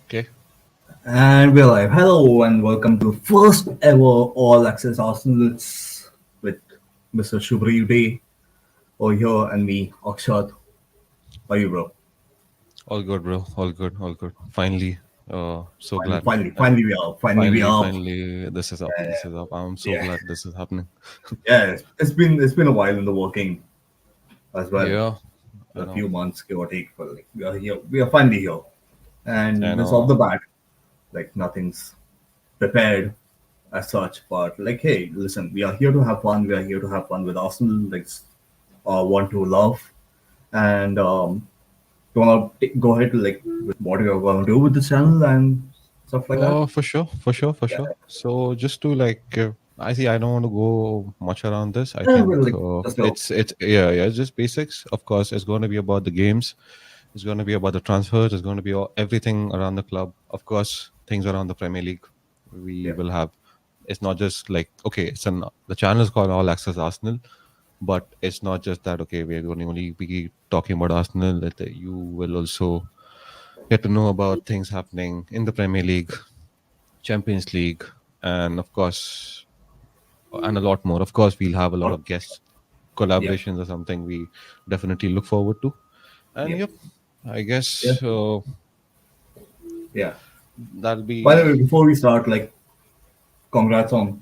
Okay. And we're live. Hello and welcome to first ever All Access Arsenal. It's with Mr. Shubhri Day over here and me, Akshat. How are you, bro? All good, bro. All good. All good. Finally, so Finally, glad. finally, Uh, finally we are up. Finally we finally, are up. finally, this is up. This is up. I'm so Yeah, glad this is happening. yeah. It's been a while in the working as well. Yeah, I A know. few months, give or take. But like we are here. We are finally here, I and it's off know. the bat. Like nothing's prepared as such. But like, hey, listen, we are here to have fun. We are here to have fun with Arsenal. Like, want to love and do you want to go ahead like with what you're going to do with the channel and stuff like that? For sure, for sure, for Yeah, sure. So just to I see. I don't want to go much around this. I yeah, think well, like just go. it's yeah, it's just basics. Of course, it's going to be about the games. It's going to be about the transfers. It's going to be everything around the club. Of course, things around the Premier League. We Yeah, will have. It's not just like okay. The channel is called All Access Arsenal, but it's not just that. Okay, we're going to only be talking about Arsenal. That you will also get to know about things happening in the Premier League, Champions League, and of course, and a lot more. Of course, we'll have a lot or, of guests, yeah, collaborations, or something we definitely look forward to. And yeah, yep, I yeah, guess yeah. that'll By the way, be. before we start, like, congrats on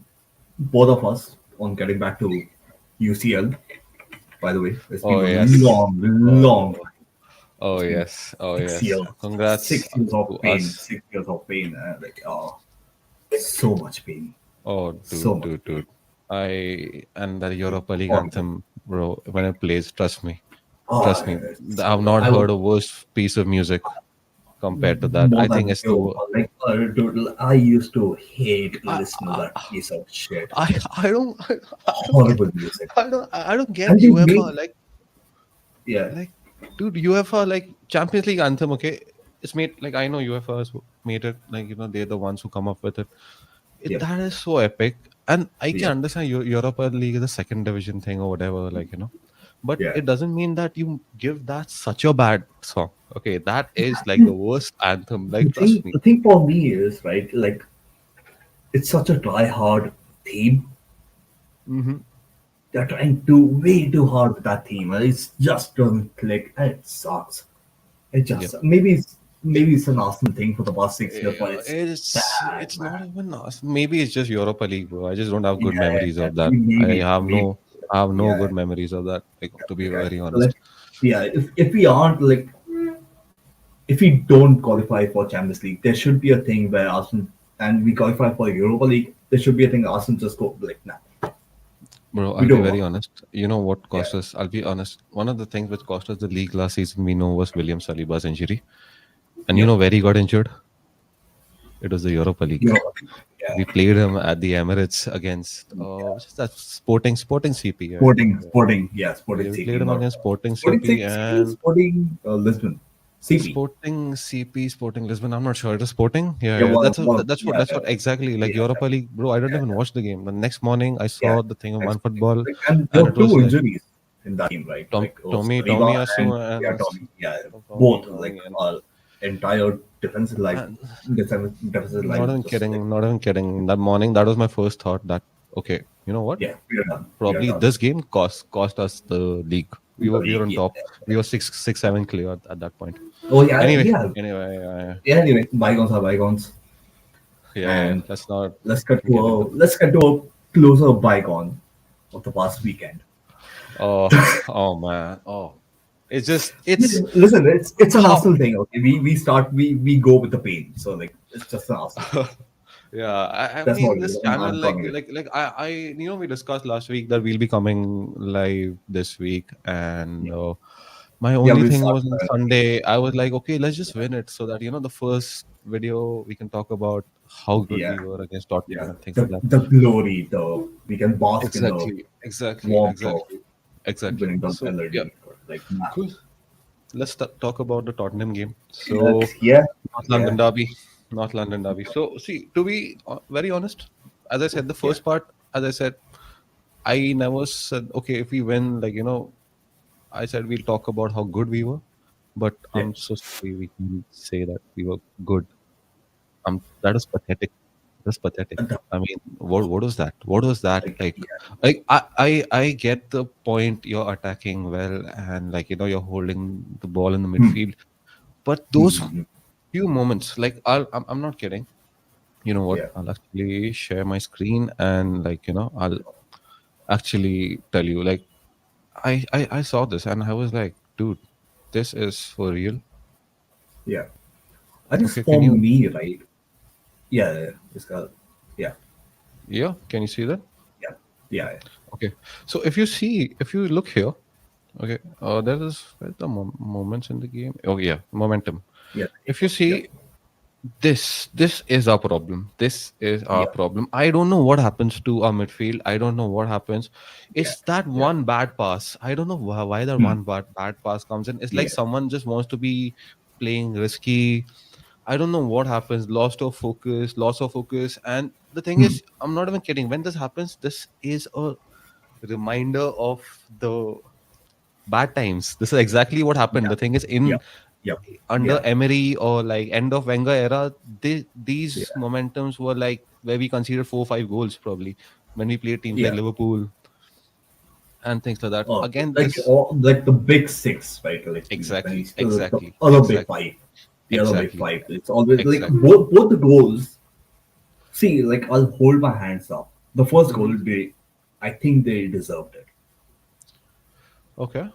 both of us on getting back to UCL. By the way, it's been Oh a yes, long, long oh time. oh It's been yes, oh six yes. years, Congrats 6 years of to pain, us. 6 years of pain, like so much pain, Oh so much pain. dude. I and the Like, Europa League horrible. anthem, bro. When it plays, trtrust me, Oh, trust me. it's I've horrible. not I was heard a worse piece of music compared to that. more I think than it's the. you. Like, dude, I used to hate I, listening to that piece of shit. I don't I don't get Horrible music. I don't get And they UEFA made, yeah, like dude UEFA like Champions League anthem. Okay, it's made like I know UEFA has made it like they're the ones who come up with it. yeah, That is so epic, and I can yeah, understand Europa League is a second division thing or whatever, but yeah. it doesn't mean that you give that such a bad song. Okay, that is like the worst anthem. The Like trust thing, me. the thing for me is right. Like, it's such a try-hard theme. Hmm. They're trying to way too hard with that theme, and it just doesn't click, and it sucks. It Yep. just maybe it's an Arsenal thing for the past 6 years, but Yeah, it's bad, it's not man. even us. Maybe it's just Europa League, bro. I just don't have Yeah, good yeah, memories yeah. of that. Maybe, maybe, I have no yeah. good memories of that. Like to be Okay. very So like, honest. yeah, if we aren't like if we don't qualify for Champions League, there should be a thing where Arsenal and we qualify for Europa League. There should be a thing Arsenal just go like, nah, Bro, we I'll be don't very want. honest. You know what Yeah, cost us? I'll be honest. One of the things which cost us the league last season, we know, was William Saliba's injury. And you yeah, know where he got injured? It was the Europa League. Europa League. Yeah, We played him at the Emirates against which is that Sporting CP. Yeah, Yeah, Sporting yeah, we played CP, him not against Sporting Sporting CP CP, and Sporting Lisbon, CP. Sporting CP, Sporting Lisbon. I'm not sure. It was Sporting. Yeah, Yeah, yeah. yeah, That's what exactly like yeah, Europa League, bro. I didn't even watch the game. The next morning, I yeah, saw the thing on One exactly. Football, Like, and there and were it was two like injuries in that team, right? Like it was Saliba Tommy Asu and yeah, Tommy. Yeah, both like Tommy, and entire defensive line, and defensive line was just like, not even kidding. That morning, that was my first thought that okay, you know what? yeah, we are done, we are Probably done. this game cost us the league. The We were league, on yeah. top. We were six, seven clear at that point. Oh yeah, yeah, Anyway, yeah. Anyway, bygones are bygones, yeah. and Let's not let's get to get into. a closer bygone of the past weekend. Oh, oh man. Oh, it's Listen, it's an how. Arsenal thing. Okay, we go with the pain. So like it's just an Arsenal thing. Yeah, I That's mean what it is. this channel I'm calling it. I we discussed last week that we'll be coming live this week, and Yeah, my yeah. only We'll thing start. was on Sunday. I was like, okay, let's just win it so that the first video we can talk about how good Yeah, we were against Tottenham yeah. and things like that. The glory, the we can bask in the warmth of Exactly. winning the So yeah, NLD. Like nah. cool. Let's talk about the Tottenham game. So That's yeah, North yeah, London derby, North London derby. So see, to be very honest, as I said, the yeah, first part, as I said, I never said okay if we win, I said we'll talk about how good we were, but yeah. I'm so sorry we can say that we were good. That is pathetic. That's pathetic. And that, I mean, what was that? What was that like, like? yeah. I get the point. You're attacking well, and you're holding the ball in the midfield. But those Mhm. few moments, like I'm not kidding. You know what? Yeah. I'll actually share my screen and I'll actually tell you. Like I saw this and I was like, dude, this is for real. Yeah. I think Okay, can for you? me, right? Yeah, yeah, it's got, yeah, Yeah, can you see that? yeah, yeah, yeah, Okay, so if you look here, okay, there is where's the moments in the game. Oh yeah, momentum. yeah, If you yeah, see this is our problem. This is our yeah, problem. I don't know what happens to our midfield. I don't know what happens. yeah, It's that yeah, one bad pass. I don't know why that hmm, one bad pass comes in. It's like yeah, someone just wants to be playing risky. I don't know what happens. Loss of focus. And the thing hmm, is, I'm not even kidding. When this happens, this is a reminder of the bad times. This is exactly what happened. yeah, The thing is, yeah, in yeah, under yeah, Emery or like end of Wenger era, these yeah, momentums were like where we conceded 4 or 5 goals probably when we played teams like yeah. Liverpool and things like that. Oh, Again, like this all like the big six, right? Like when exactly, he's the exactly, other big exactly, five, the other big exactly, five. It's always like exactly. both the goals. See, like I'll hold my hands up. The first goal, Hmm. I think they deserved it. Okay,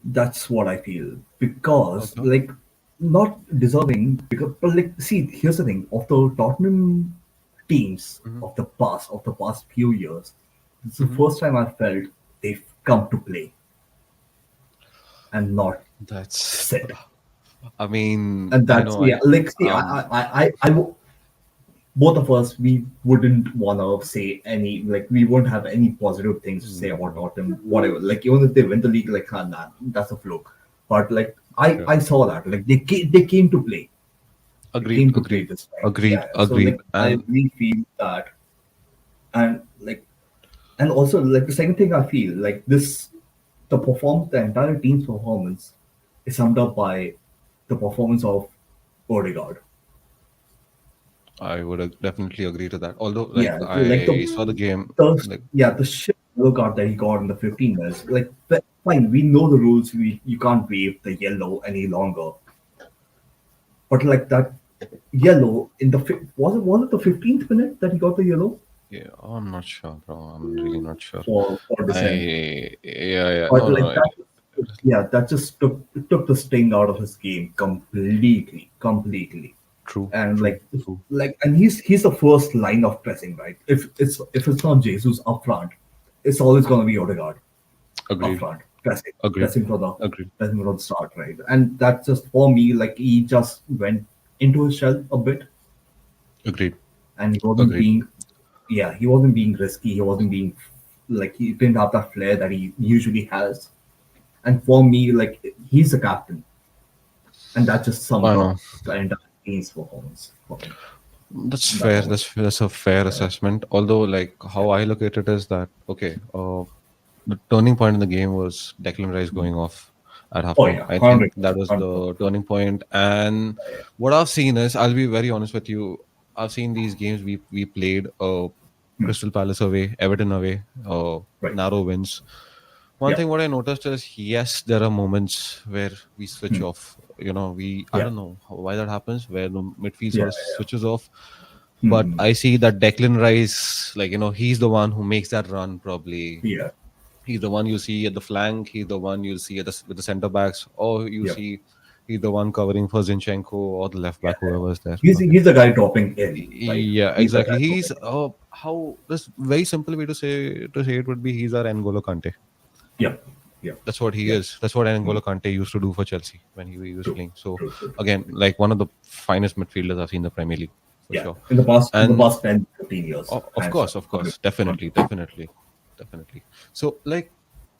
That's what I feel because okay. like not deserving because but like see here's the thing of the Tottenham teams Hmm. of the past few years, it's the Hmm. first time I felt they've come to play and not That's. sit. I mean, And I that's know. yeah, I like see um. both of us we wouldn't wanna say any like we won't have any positive things to say about No. Tottenham, whatever. Like even if they win the league, like nah, that's a fluke. But like I Yeah. I saw that like they came to play. They Agreed. came to play Agreed. this time. Yeah. Agreed. So Agreed. like I And really feel that and like and also like the second thing I feel like this the entire team's performance is summed up by the performance of Odegaard. I would definitely agree to that. Although, like, Yeah, like I saw the game, like, the shit yellow card that he got in the 15 minutes. Like, fine, we know the rules. You can't waive the yellow any longer. But like that yellow in the was it the 15th minute that he got the yellow yeah, I'm not sure, bro. I'm really not sure. for dissent. Yeah, yeah, But no, like no, that, yeah, that just took the sting out of his game completely, completely. true, And true, true. and he's the first line of pressing, right? If it's not Jesus up front, it's always gonna be Odegaard up Agreed, front, pressing, agreed, pressing for the agreed, pressing for the start, right? And that's just for me, like he just went into his shell a bit, agreed, and he wasn't agreed. being, yeah, he wasn't being risky. He wasn't being like he didn't have that flair that he usually has. And for me, like he's the captain, and that just sums I up know. the entire team's performance for me That's in that fair. moment. That's a fair Yeah, assessment. Although, like, how I look at it is that okay, the turning point in the game was Declan Rice going off at oh halftime. yeah, I think 100%, that was 100%. the turning point. And what I've seen is, I'll be very honest with you. I've seen these games we played, Crystal Palace away, Everton away, Right. narrow wins. One Yeah. thing what I noticed is yes, there are moments where we switch Hmm. off. We I Yeah. don't know why that happens, where the midfield Yeah. sort of switches off. But Hmm. I see that Declan Rice, like he's the one who makes that run. Probably Yeah. he's the one you see at the flank. He's the one you see with the center backs, or you Yep. see he's the one covering for Zinchenko or the left Yeah. back, whoever's there. Okay. He's the guy dropping in, right? Yeah, He's the exactly. guy He's dropping in. how this very simple way to say it would be he's our N'Golo Kante. Yep. Yep. That's what he Yep. is. That's what Hmm. N'Golo Kante used to do for Chelsea when he was True. playing. So True. True. True. again, like one of the finest midfielders I've seen in the Premier League for Yeah. sure. In the And past 10, 15 years, hands down. of 100. course, definitely, definitely, definitely. So like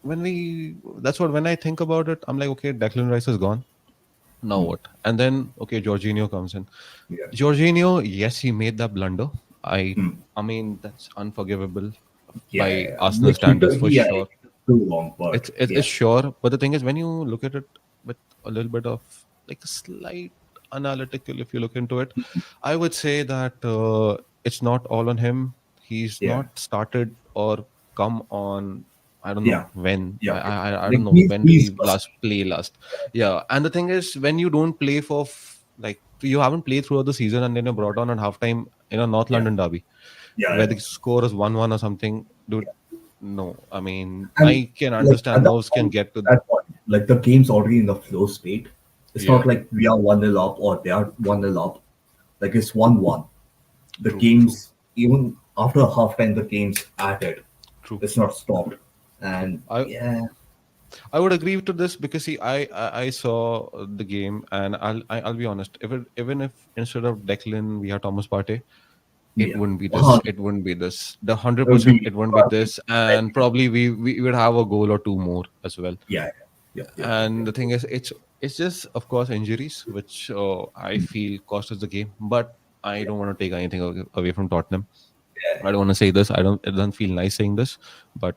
that's what when I think about it, I'm like, okay, Declan Rice is gone. Now what? And then okay, Jorginho comes in. Yeah. Jorginho, yes, he made that blunder. I Hmm. I mean that's unforgivable Yeah. by Yeah. Yeah. Arsenal Like standards for yeah, sure. he took too long, but It's yeah. sure, but the thing is, when you look at it with a little bit of like a slight, analytical if you look into it. I would say that it's not all on him. He's Yeah, not started or come on. I don't yeah, know when. yeah. I Like don't know when did he's he last play last. Yeah, and the thing is, when you don't play for like you haven't played throughout the season, and then you're brought on at halftime in a North yeah, London derby yeah, I where know. the score is 1-1 or something, dude. Yeah. No, I mean And I can like at understand that nerves can point, get to. that point, like the game's already in the flow state. It's Yeah, not like we are 1-0 up or they are 1-0 up. Like it's 1-1. The true, true, game's even after halftime, the game's at it. true, It's not true. stopped. And I yeah, I would agree to this because see, I saw the game, and I'll be honest. If even if instead of Declan we had Thomas Partey, it yeah. wouldn't be this. Uh, It wouldn't be this. The it would 100% be it wouldn't be this, and very probably we would have a goal or two more as well. yeah, yeah, yeah, yeah, And yeah, the thing is, it's just of course injuries which I feel cost us the game. But I yeah, don't want to take anything away from Tottenham. yeah, I don't want to say this. I don't. It doesn't feel nice saying this, but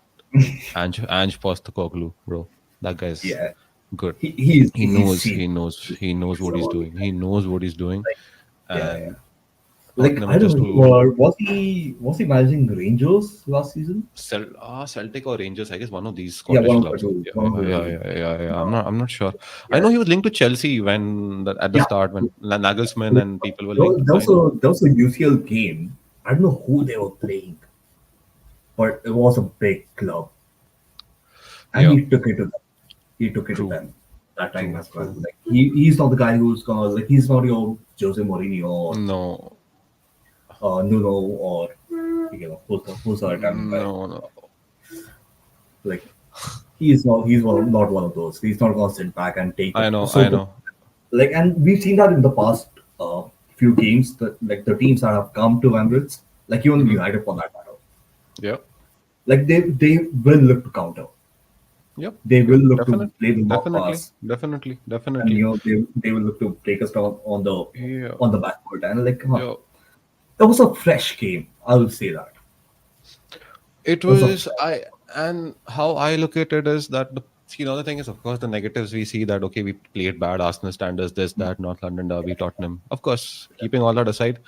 Ange Postecoglou, bro, that guy's yeah. good. He's seen He knows what he's so doing. He knows what he's doing, like yeah, yeah. and Like Tottenham I don't just know, to was he managing Rangers last season? Celtic or Rangers, I guess one of these Yeah, Scottish clubs. one of the two. Yeah. I'm not sure. I Yeah, know he was linked to Chelsea when at the yeah. start when Nagelsmann and people were linked. There I know. there was a UCL game. I don't know who they were playing, but it was a big club, and Yeah, he took it to them. He took it to true, them that time true, as well. true. Like he's not the guy who's gonna like he's not your Jose Mourinho or No, Nuno or who's the Italian guy. no. Like not one of those. He's not gonna sit back and take it. I So know. like, and we've seen that in the past few games. That like the teams that have come to Emirates, like even Hmm. United for that matter, Yep, like they will look to counter. yep, They yep. will look to Definitely, play the long definitely, pass, definitely, and definitely. they will look to take us down Yeah, on the back foot. And like, yeah. that was a fresh game. I will say that It it was a was I and how I look at it is that the thing is of course the negatives we see that okay we played bad Arsenal standards this that North London derby Tottenham of course keeping all that aside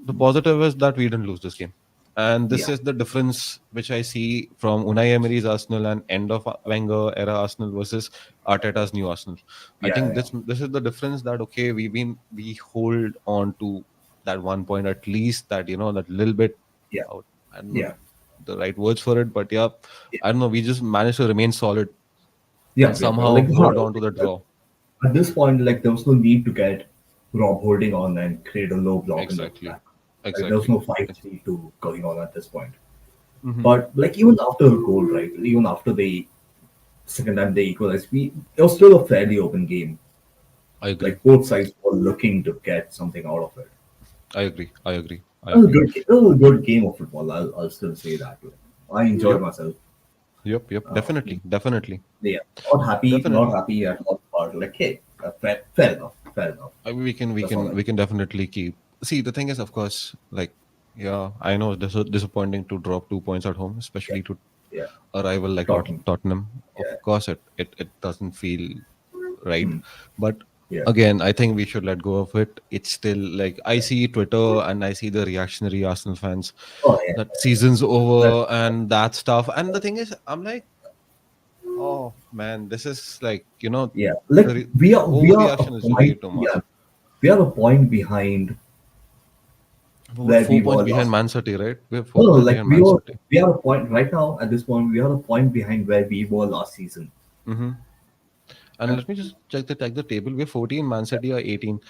the positive is that we didn't lose this game and this yeah, is the difference which I see from Unai Emery's Arsenal and end of Wenger era Arsenal versus Arteta's new Arsenal. I yeah, think yeah, this is the difference that okay we hold on to that 1 point at least that that little bit yeah, out. I don't know yeah, the right words for it, but yeah, yeah, I don't know. We just managed to remain solid and yeah, yeah. But somehow like, hold on to the draw. at this point, like there was no need to get Rob holding on and create a low block in the Exactly, back. Like there was exactly. no 5-3-2 going on at this point. Hmm. But like even after a goal, right? Even after the second time they equalized, it was still a fairly open game. I agree. Like both sides were looking to get something out of it. I agree. I agree. I It was a agree. it was a good game of football. I'll still say that. I enjoyed Yep. myself. Yep. Yep. Uh, Definitely. Definitely. yeah, not Definitely. happy at all. But like, hey, fair enough, fair enough. I mean, That's all. we can definitely keep. See, the thing is, of course, like, yeah, I know this is disappointing to drop 2 points at home, Yeah, especially to yeah. a rival like Talking. Tottenham. Of Yeah. course, it doesn't feel right. Hmm. But Yeah. again, I think we should let go of it. It's still like I see Twitter and I see the reactionary Arsenal fans Oh yeah. that season's That, over and that stuff. And the thing is, I'm like, oh man, this is like yeah. Like the we are a overreaction is way point. too Yeah. much. We are a point behind We're where four we points were behind last. Man City, right? We're No, four no. points Like behind Man City. we are a point right now at this point. We are a point behind where we were last season. Hmm. And And let me just check the table. We're 14, Man City are 18.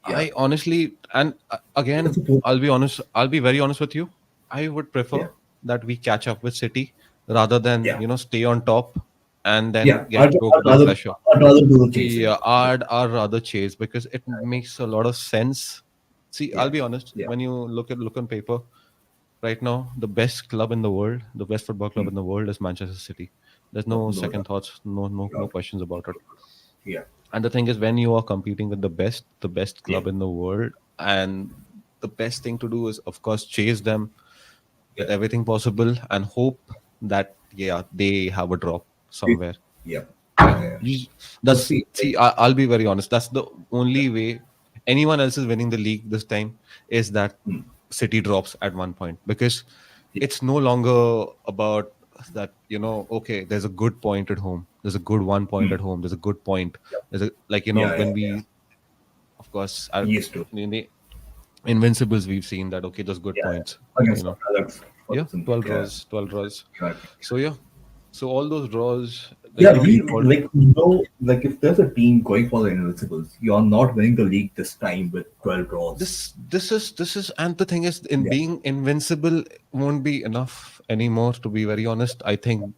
yeah, I honestly, and it's again, a point. I'll be honest. I'll be very honest with you. I would Yeah. prefer that we catch up with City rather than Yeah. stay on top and then Yeah. get choked by pressure. I'd rather do the chasing. Yeah, I'd rather chase because it makes a lot of sense. See, I'll Yeah. be honest. Yeah. When you look on paper, right now, the best club in the world, the best football club Hmm. in the world is Manchester City. There's No, no no second doubt. thoughts, no No. questions about it. Yeah. And the thing is, when you are competing with the best Yeah. club in the world, and the best thing to do is, of course, chase them with Yeah. everything possible and hope that yeah they have a drop It- somewhere. Yeah. Yeah. Yeah, Yeah. you, So that's see, like, see. I'll be very honest. That's the only way. anyone else is winning the league this time is that Hmm. City drops at one point, because Yeah. it's no longer about that, okay, there's a good point at home, there's a good 1 point Hmm. at home, there's a good point, Yeah. there's a, like, Yeah. when Yeah. we, of course, are Used to. in the Invincibles, we've seen that, okay, there's good Yeah. points, Against Alex yeah, Ferguson. 12 Yeah. draws, 12 draws. Exactly. So yeah, so all those draws, Yeah, we we called. like like if there's a team going for the Invincibles, you're not winning the league this time with 12 draws. This is and the thing is, in Yeah. being invincible won't be enough anymore, to be very honest. I think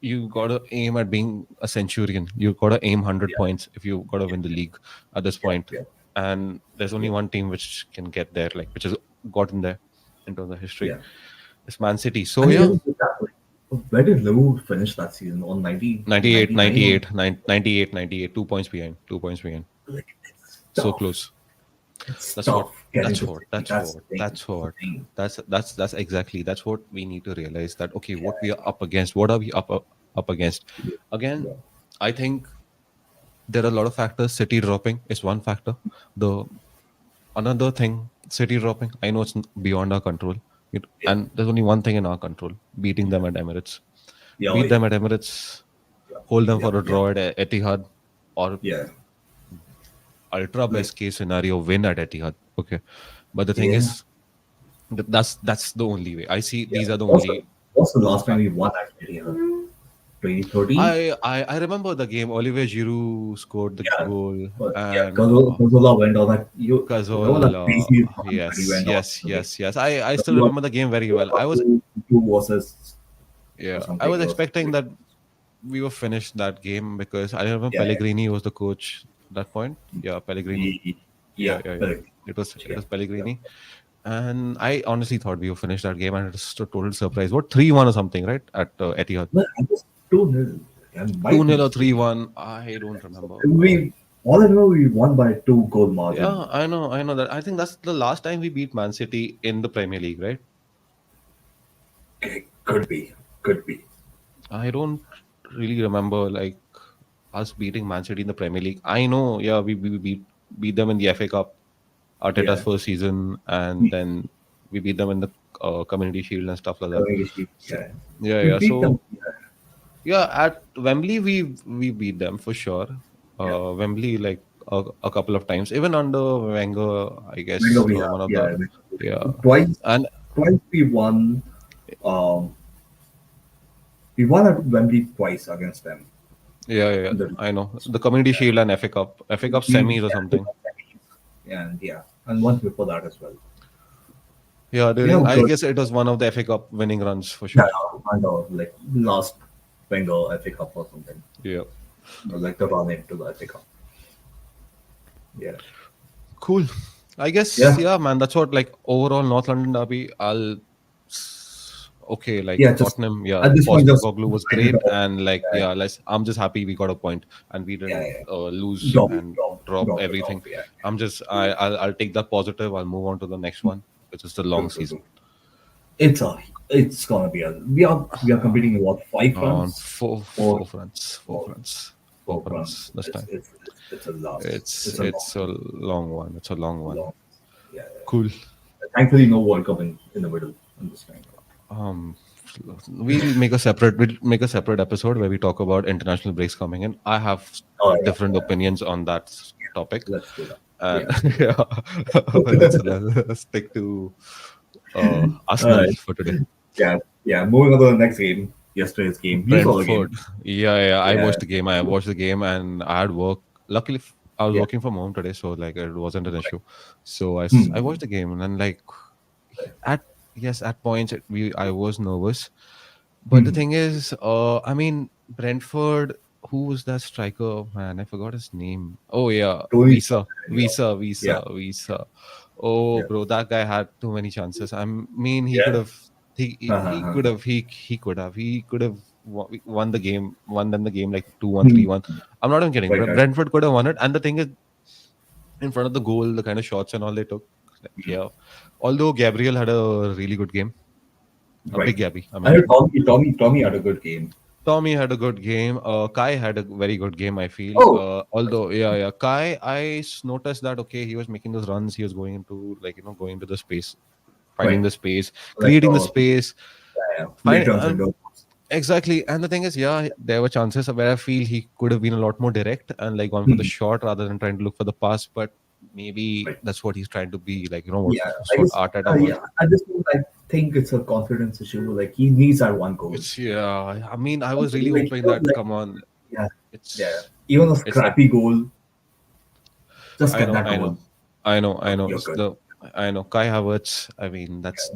you gotta aim at being a centurion. You gotta aim 100 Yeah. points if you gotta win the league at this Yeah. point. Yeah. And there's only Yeah. one team which can get there, like, which has gotten there in terms of history. Yeah. It's Man City. So And yeah, even with that, like, where did Liverpool finish that season? On 90, 98, 99? 98, 98, 98, 2 points behind, 2 points behind. Like, it's So tough. close. It's That's what. tough getting That's to what. City. That's That's what. the thing. That's That's the what. thing. That's exactly. That's what we need to realize. That, okay, Yeah. what we are up against. What are we up against? Yeah. Again, Yeah. I think there are a lot of factors. City dropping is one factor. The another thing, City dropping, I know it's beyond our control. Yeah. And there's only one thing in our control: beating them at Emirates. Yeah. Oh, Beat yeah. them at Emirates. Yeah. Hold them Yeah. for a Yeah. draw at Etihad, or Yeah. ultra Like, best case scenario, win at Etihad. Okay, but the thing yeah. is, that's the only way. I see Yeah. these are the What's the, only what's the two last time we factors. won actually? 2013? I remember the game. Olivier Giroud scored the Yeah. goal, But yeah, and Cazorla went on that. You know Cazorla. that crazy run that he Yes, went on yes, the game. yes, yes. I So still remember the game very he well. got two versus or I something. was It was expecting that we were finished that game, because I remember yeah, Pellegrini was the coach at that point. Yeah, Pellegrini. yeah, Yeah, yeah, yeah, yeah. correct. It was Yeah. Pellegrini, and I honestly thought we would finish that game, and it was a total surprise. What, 3-1 or something, right? At Etihad, But I was 2-0. I might be 2-0 or mistaken. 3-1. I don't remember. We all I know we won by 2 goal margin. Yeah, I know that. I think that's the last time we beat Man City in the Premier League, right? Okay, could be. I don't really remember, like, us beating Man City in the Premier League. I know, yeah, we beat them in the FA Cup, Arteta's Yeah, first season, and then we beat them in the Community Shield and stuff like that. community. So, Yeah, yeah, we yeah. beat them. So yeah, at Wembley we beat them for sure. Yeah, Wembley, like, a couple of times, even under Wenger, I Wenger guess, we one have. of the, Yeah, yeah, twice. and Twice we won. Um, we won at Wembley twice against them. yeah, yeah, yeah, The, I know the Community Shield and FA Cup we semis or something. and yeah, and once before that as well. Yeah, We during, have I good, guess it was one of the FA Cup winning runs for yeah, sure. and like last Bengal FA Cup or something, Yeah, or like the run into the FA Cup. Yeah, cool. I guess, yeah, yeah, man. That's what, like, overall North London derby. Okay, like, yeah. Just Tottenham. Yeah, at this point, just Postecoglou was write it great, off. and, like, Yeah, yeah, I'm just happy we got a point and we yeah, didn't yeah. lose Drop, and drop, drop drop it off. everything. Yeah, I'll take that positive. I'll move on to the next one, which is the long true, true, true. season. It's gonna be a we are competing in what, 5 runs, Four four, fronts, four four, fronts, four four fronts runs. this time. It's a lot. It's It's a long, it's a long one. It's a long one. long. Yeah, Cool. yeah. Thankfully, no World Cup in the middle in this time. Um, we'll make a separate episode where we talk about international breaks coming in. I have Oh yeah, different opinions on that topic, let's do that. and Yeah. yeah, let's stick to All Arsenal right. for today. Yeah, yeah. Moving on to the next game. Yesterday's game. You saw the Brentford. game. Yeah, yeah. I Yeah, watched the game. I watched the game, and I had work. Luckily, I was yeah. working from home today, so, like, it wasn't an issue. So I Hmm. watched the game, and then, like, at yes, at points I was nervous. But the Hmm. thing is, I mean, Brentford, who was that striker? Man, I forgot his name. Oh, yeah, Tony. Yeah, yeah, Visa. Oh, yeah. bro, that guy had too many chances. I mean, he could Yeah. have, he could have, he could have won them the game, like 2-1, Hmm. 3-1. I'm not even kidding. Right, right. Brentford could have won it. And the thing is, in front of the goal, the kind of shots and all they took, like, yeah. Although Gabriel had a really good game, a Right. big Gabby, I I mean. know Tommy had a good game. Tommy had a good game. Kai had a very good game, I feel. Oh, Although, yeah, yeah. Kai, noticed that, okay, he was making those runs. He was going into, going to the space, finding right. the space, Like creating the space. late Find, runs into. exactly. And the thing is, yeah, there were chances where I feel he could have been a lot more direct and like gone for the Hmm, shot rather than trying to look for the pass. But maybe right. that's what he's trying to be like, Yeah, that's I what guess. Arteta Yeah, was. at this point, I think it's a confidence issue. Like he needs that one goal. It's, yeah. I mean, I was really Like hoping that, come on, yeah, yeah. it's, Even a it's that. scrappy goal, just I get know, that I know, goal. I know. You're It's good. the, I know Kai Havertz. I mean, that's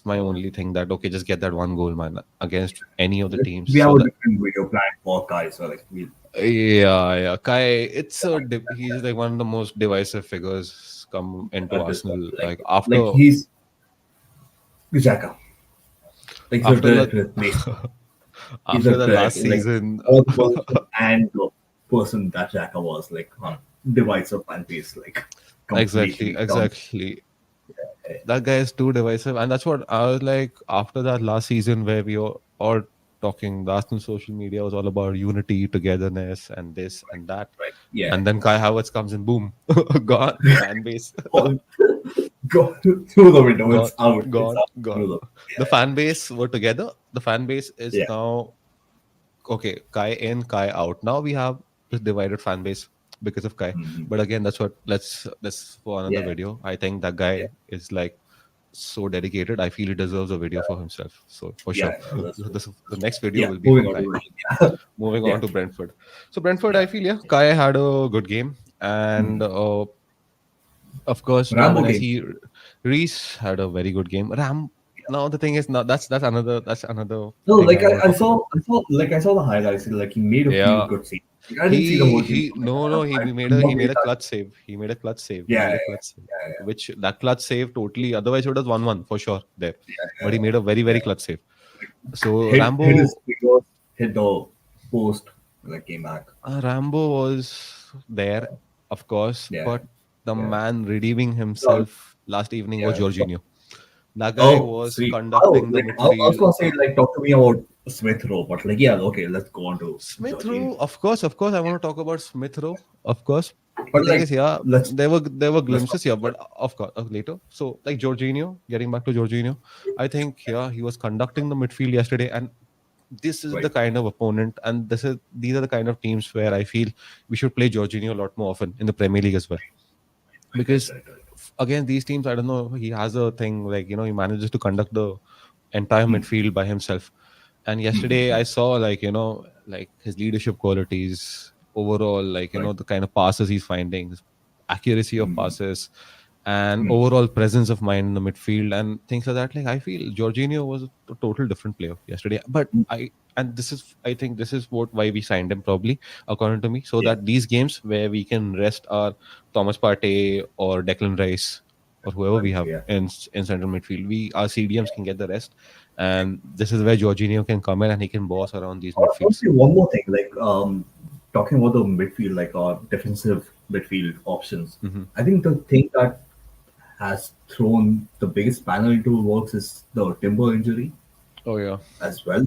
my only thing. That okay, just get that one goal, man, against any of the teams. We have So a that, different video plan for guys. So like we, yeah, yeah. Kai, he's like one of the most divisive figures come into at this point, Arsenal. like he's Xhaka. Like he's a After the direct replacement. He's a after the direct last like season. all the position and the person that Xhaka was like divides up fan base like Exactly, completely down. exactly. That guy is too divisive, and that's what I was like after that last season where we were all talking. The Arsenal social media was all about unity, togetherness, and this and that. Right. Yeah. And then Kai Havertz comes in, boom, gone. Fan base, All go through the window. gone, It's out. It's gone, out gone. through the The fan base were together. The fan base is yeah. now okay. Kai in, Kai out. Now we have this divided fan base because of Kai. Mhm. But again, that's what let's for another Yeah. video. I think that Yeah. guy is like so dedicated. I feel he deserves a video for himself. So for Yeah. sure, Yeah, that's true. the next video Yeah. will be Moving from on to Kai. Brighton. Moving Yeah. on to Brentford. So Brentford, Yeah. I feel yeah, Kai had a good game, and Mhm. of course, Rambo when I game. see Reese had a very good game. Ram. No, the thing is, not that's another No, thing like I want to talk about. I saw the highlights. Like he made a few Yeah, good saves. Like, I didn't see the whole game. he no no he I made could a not rate that. clutch save. He made a clutch save. He Yeah, made a yeah, clutch save, yeah, which that clutch save totally. Otherwise, it would have 1-1 for sure there. But yeah, he made a very yeah. very clutch save. So Hit his Rambo, fingers, hit the post, and like came back. Rambo was there, of course, Yeah, but the yeah. man redeeming No, himself last evening was yeah. Jorginho. That guy Oh, was sweet. Oh, conducting the like I was midfield. gonna say like talk to me about Smith Rowe, but like yeah, okay, let's go on to Smith Jorginho. Rowe, of course, I want to talk about Smith Rowe, of course. The But thing like is, yeah, let's there were let's talk glimpses here, but of course later. So like Jorginho, getting back to Jorginho, I think yeah, he was conducting the midfield yesterday, and this is the right. kind of opponent, and these are the kind of teams where I feel we should play Jorginho a lot more often in the Premier League as well, because Right. again these teams, I don't know, he has a thing like he manages to conduct the entire Hmm. midfield by himself. And yesterday I saw like like his leadership qualities overall, like Right. the kind of passes he's finding, his accuracy of Hmm. passes, and Hmm. overall presence of mind in the midfield and things like that. Like I feel Jorginho was a total different player yesterday. But I think this is why we signed him, probably according to me, so Yeah. that these games where we can rest our Thomas Partey or Declan Rice or whoever we Right. have Yeah. in central midfield, our CDMs can get the rest, and this is where Jorginho can come in and he can boss around these I want to midfields. say one more thing, like talking about the midfield, like our defensive midfield options. Hmm. I think the thing that has thrown the biggest spanner into works is the Timber injury Oh yeah, as well,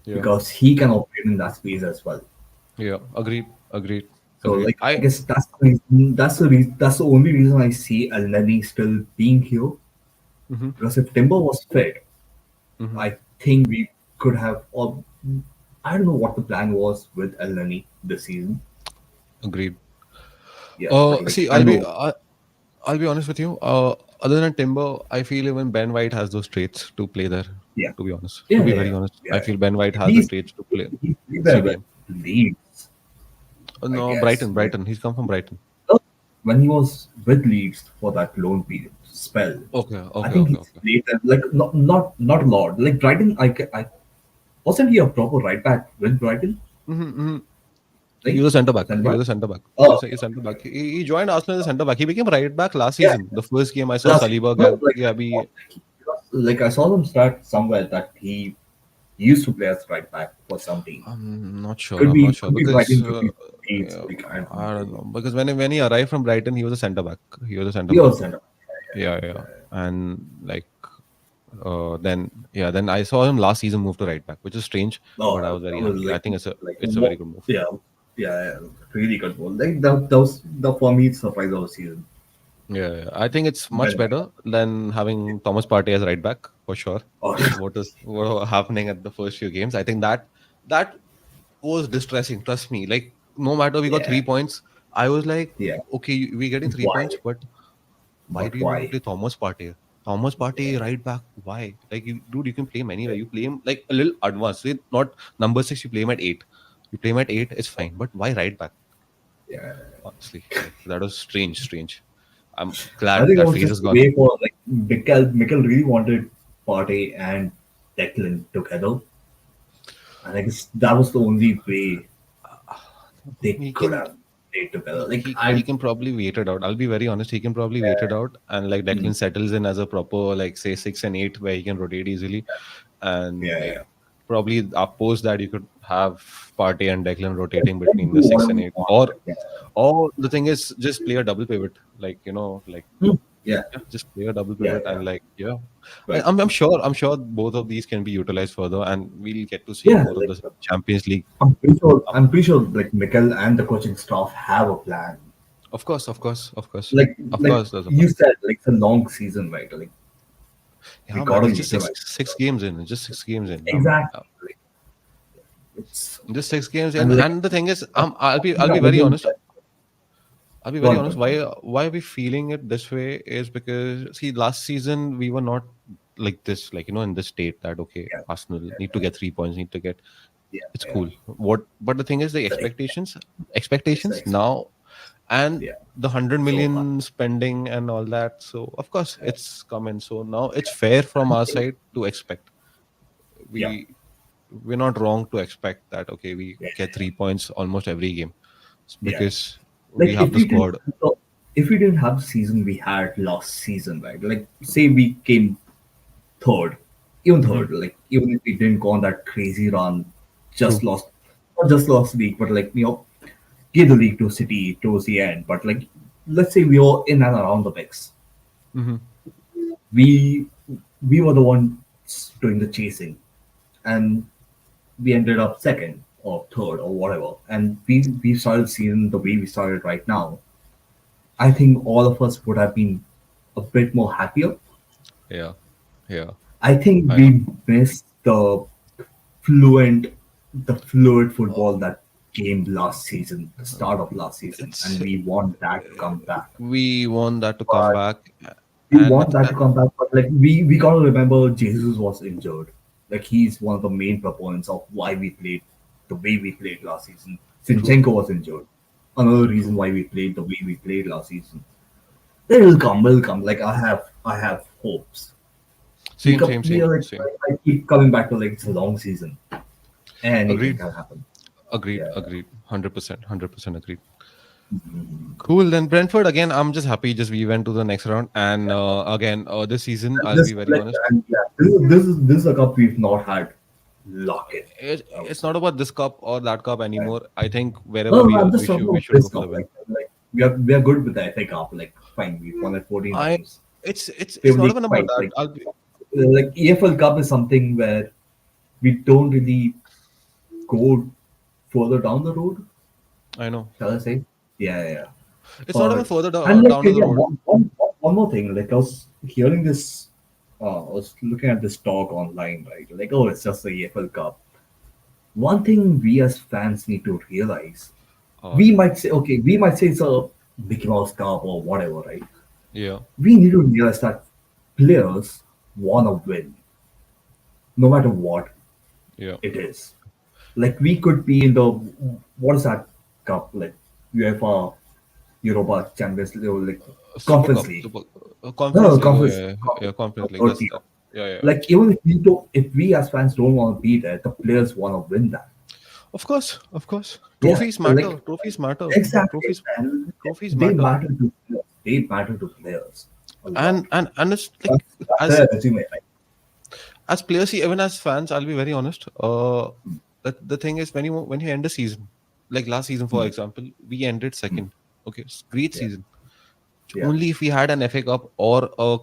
yeah, because he can operate in that space as well. yeah. Agreed, agreed, So, agreed. like, I guess that's the only reason I see Elneny still being here. Hmm. Because if Timber was fit, Hmm. I think we could have. Or I don't know what the plan was with Elneny this season. Agreed. Yeah, but like See, I don't know. I'll be honest with you. Other than Timber, I feel even Ben White has those traits to play there. Yeah, To be honest, to yeah, be yeah, very yeah. honest, I Yeah. feel Ben White has the He's traits to play he's there with CDM. Leeds, I No, guess. Brighton, Like Brighton. He's come from Brighton. when he was with Leeds for that loan period spell, Okay, I okay, think okay, he's okay. played them like not a lot. Like Brighton, I wasn't he a proper right back with Brighton? Mm-hmm. He Right, was a centre back. centre He back. was a centre back. Oh, He's a centre back. He joined Arsenal as a centre back. He became right back last yeah. season. The first game I saw Last Saliba, no, like Gabi. I saw them start somewhere that he used to play as right back for some team. I'm not sure. I'm not sure Could be because Brighton, could be Leeds. yeah, Like, I don't know. I don't know, because when he arrived from Brighton, he was a centre back. He was a centre He back. was centre back. Yeah, yeah, and like Then I saw him last season move to right back, which is strange, but I Oh, was very that was happy. I think like it's a very good move. yeah, yeah, really good goal. Like that was the for me surprise of the season. Yeah, I think it's much When, better than having Thomas Partey as right back for sure. oh, What was happening at the first few games? I think that was distressing. Trust me. Like no matter we got yeah, 3 points, I was like, yeah. okay, we're getting three Why? points, but why But do you want to why? play Thomas Partey? Thomas Partey Yeah, right back. Why? Like dude, you can play him anywhere. You play him like a little advanced. Not number six. You play him at eight. You play him at eight. It's fine. But why right back? yeah. Honestly, like that was strange. I'm I glad think it that was phase just is a gone. way for like Mikel really wanted Partey and Declan together. I think that was the only way they He could can have played together. he Like he can probably wait it out. I'll be very honest. He can probably wait it out, and like mm, Declan settles in as a proper like say 6 and 8 where he can rotate easily, and yeah, like yeah. probably post that you could have Partey and Declan rotating Let him between do the six whatever and he eight, wants. or Like, yeah. the thing is just play a double pivot, like like Mm, yeah, yeah, just play a double yeah, pivot yeah. and like yeah, But I'm sure both of these can be utilized further, and we'll get to see yeah, more of like the Champions League. I'm pretty sure like Mikel and the coaching staff have a plan. Of course, of course, of course, Like of like course, there's a you plan. said, like it's a long season, right? Like we Yeah, man, gotta it's just six utilize. six games in. It's just 6 games in. Exactly. Like, it's Just 6 games in, and like and the thing is, the I'll be other very thing honest. that I'll be go very on, go honest. on, go on. Why are we feeling it this way? Is because see, last season we were not like this, like in this state that okay, Yeah, Arsenal need to get 3 points, need to get. yeah, It's yeah. cool. But the thing is, the The it's expectations now, and yeah, the 100 million so spending and all that. So of course it's coming. So now it's fair from our side to expect. yeah, We we're not wrong to expect that okay, we yeah, get 3 points almost every game yeah. because we Like have the squad. if we didn't have the season we had last season, right? Like say we came third, even Hmm. third, like even if we didn't go on that crazy run, just True. lost, not just lost the league, but like gave the league to City towards the end. But like let's say we were in and around the mix, Hmm. we we were the ones doing the chasing, and we ended up second or third or whatever, and we started seeing the way we started right now. I think all of us would have been a bit more happier. Yeah, yeah, I think I know. we missed fluent, the fluid football that came last season, the start of last season, It's and we want that to come back. we want that to come But back, we and want that to come back, but like we gotta remember Jesus was injured. Like he's one of the main proponents of why we played the way we played last season. true, Zinchenko was injured. Another reason true. why we played the way we played last season. They will come, will come. Like I have hopes. Same, same, We same, are like same. I keep coming back to like it's a long season. Anything Agreed, can happen. agreed, Yeah. agreed. 100%, 100% agreed. Cool. Then Brentford again. I'm just happy. Just we went to the next round, and again, this season, And I'll be this very like honest. and yeah, this is a cup we've not had luck in. I would It's say. not about this cup or that cup Right. anymore. I think No, wherever no, I'm just we talking should about go this for the cup. win. Like we are good with the FA Cup. Like fine, we won it 14 I times. it's Premier not League even about fine. that. I'll be Like EFL Cup is something where we don't really go further down the road. I know. Shall I say? Yeah, yeah. Yeah. It's not even But further and like down to the yeah, road. one more thing. Like I was hearing this, I was looking at this talk online, right? Like oh, it's just the EFL Cup. One thing we as fans need to realize, Oh no. we might say it's a Mickey Mouse Cup or whatever, right? Yeah. We need to realize that players want to win, no matter what Yeah. it is. Like we could be in the what is that cup like UEFA Europa Champions League or like Super Conference Cup, League. No, Conference no, League. Oh Conference, yeah, yeah, yeah, Conference, Conference League. or That's team. that. Yeah, yeah. Like even if we as fans don't want to be there, the players want to win that. Of course, of course. Yeah, Trophies like matter. Trophies matter. exactly, Trophies, and trophies they matter. matter to players. They matter to players a lot. And it's like That's as their resume, right? players, see, even as fans, I'll be very honest. The thing is when you end a season, like last season, for Hmm, example, we ended second. Okay, it's great yeah, season. yeah, Only if we had an FA Cup or a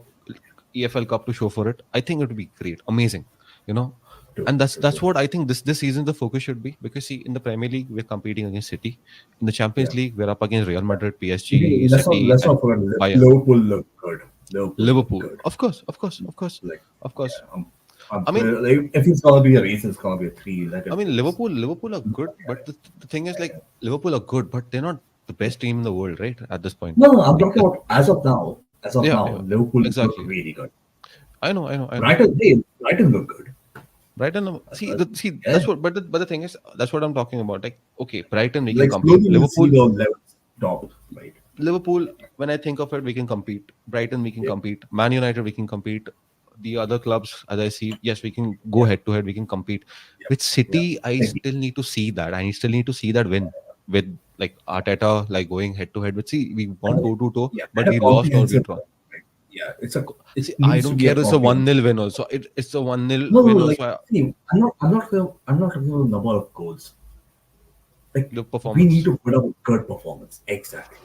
EFL Cup to show for it, I think it would be great, amazing, you know. True, And true, that's true. what I think this season the focus should be, because see, in the Premier League we're competing against City, in the Yeah. Champions League we're up against Real Madrid, Okay, PSG, City, let's and not forget Bayern. Liverpool look good. Liverpool look Liverpool, good. of course, of course, of course, Like, of yeah, course. I'm I mean, like, if it's gonna be a race, it's gonna be a three. Let I it mean, race. Liverpool are good, but the thing is, like, Liverpool are good, but they're not the best team in the world, right? At this point, No, no, I'm talking because about as of now. As of yeah, now, yeah, Liverpool look exactly. really good. I know. Brighton look good. Brighton, Uh, see, yeah, that's what, but the thing is, that's what I'm talking about. Like, okay, Brighton, we can like compete. slowly we see Liverpool, the levels top, right? Liverpool, when I think of it, we can compete. Brighton, we can Yeah, compete. Man United, we can compete. The other clubs, as I see, yes, we can go yeah, head to head. We can compete. yeah, With yeah. City, I Maybe. still need to see that. I still need to see that win with like Arteta, like going head to head. But see, we won toe to toe, Yeah, but and a we lost or we comprehensive draw. one, right? Yeah, it See, I needs to don't be a care. It's a one comprehensive. nil win also. It's a 1-0 No, no, win like also. see, I'm not talking about the number of goals. Like The we need performance. to put up a good performance. Exactly.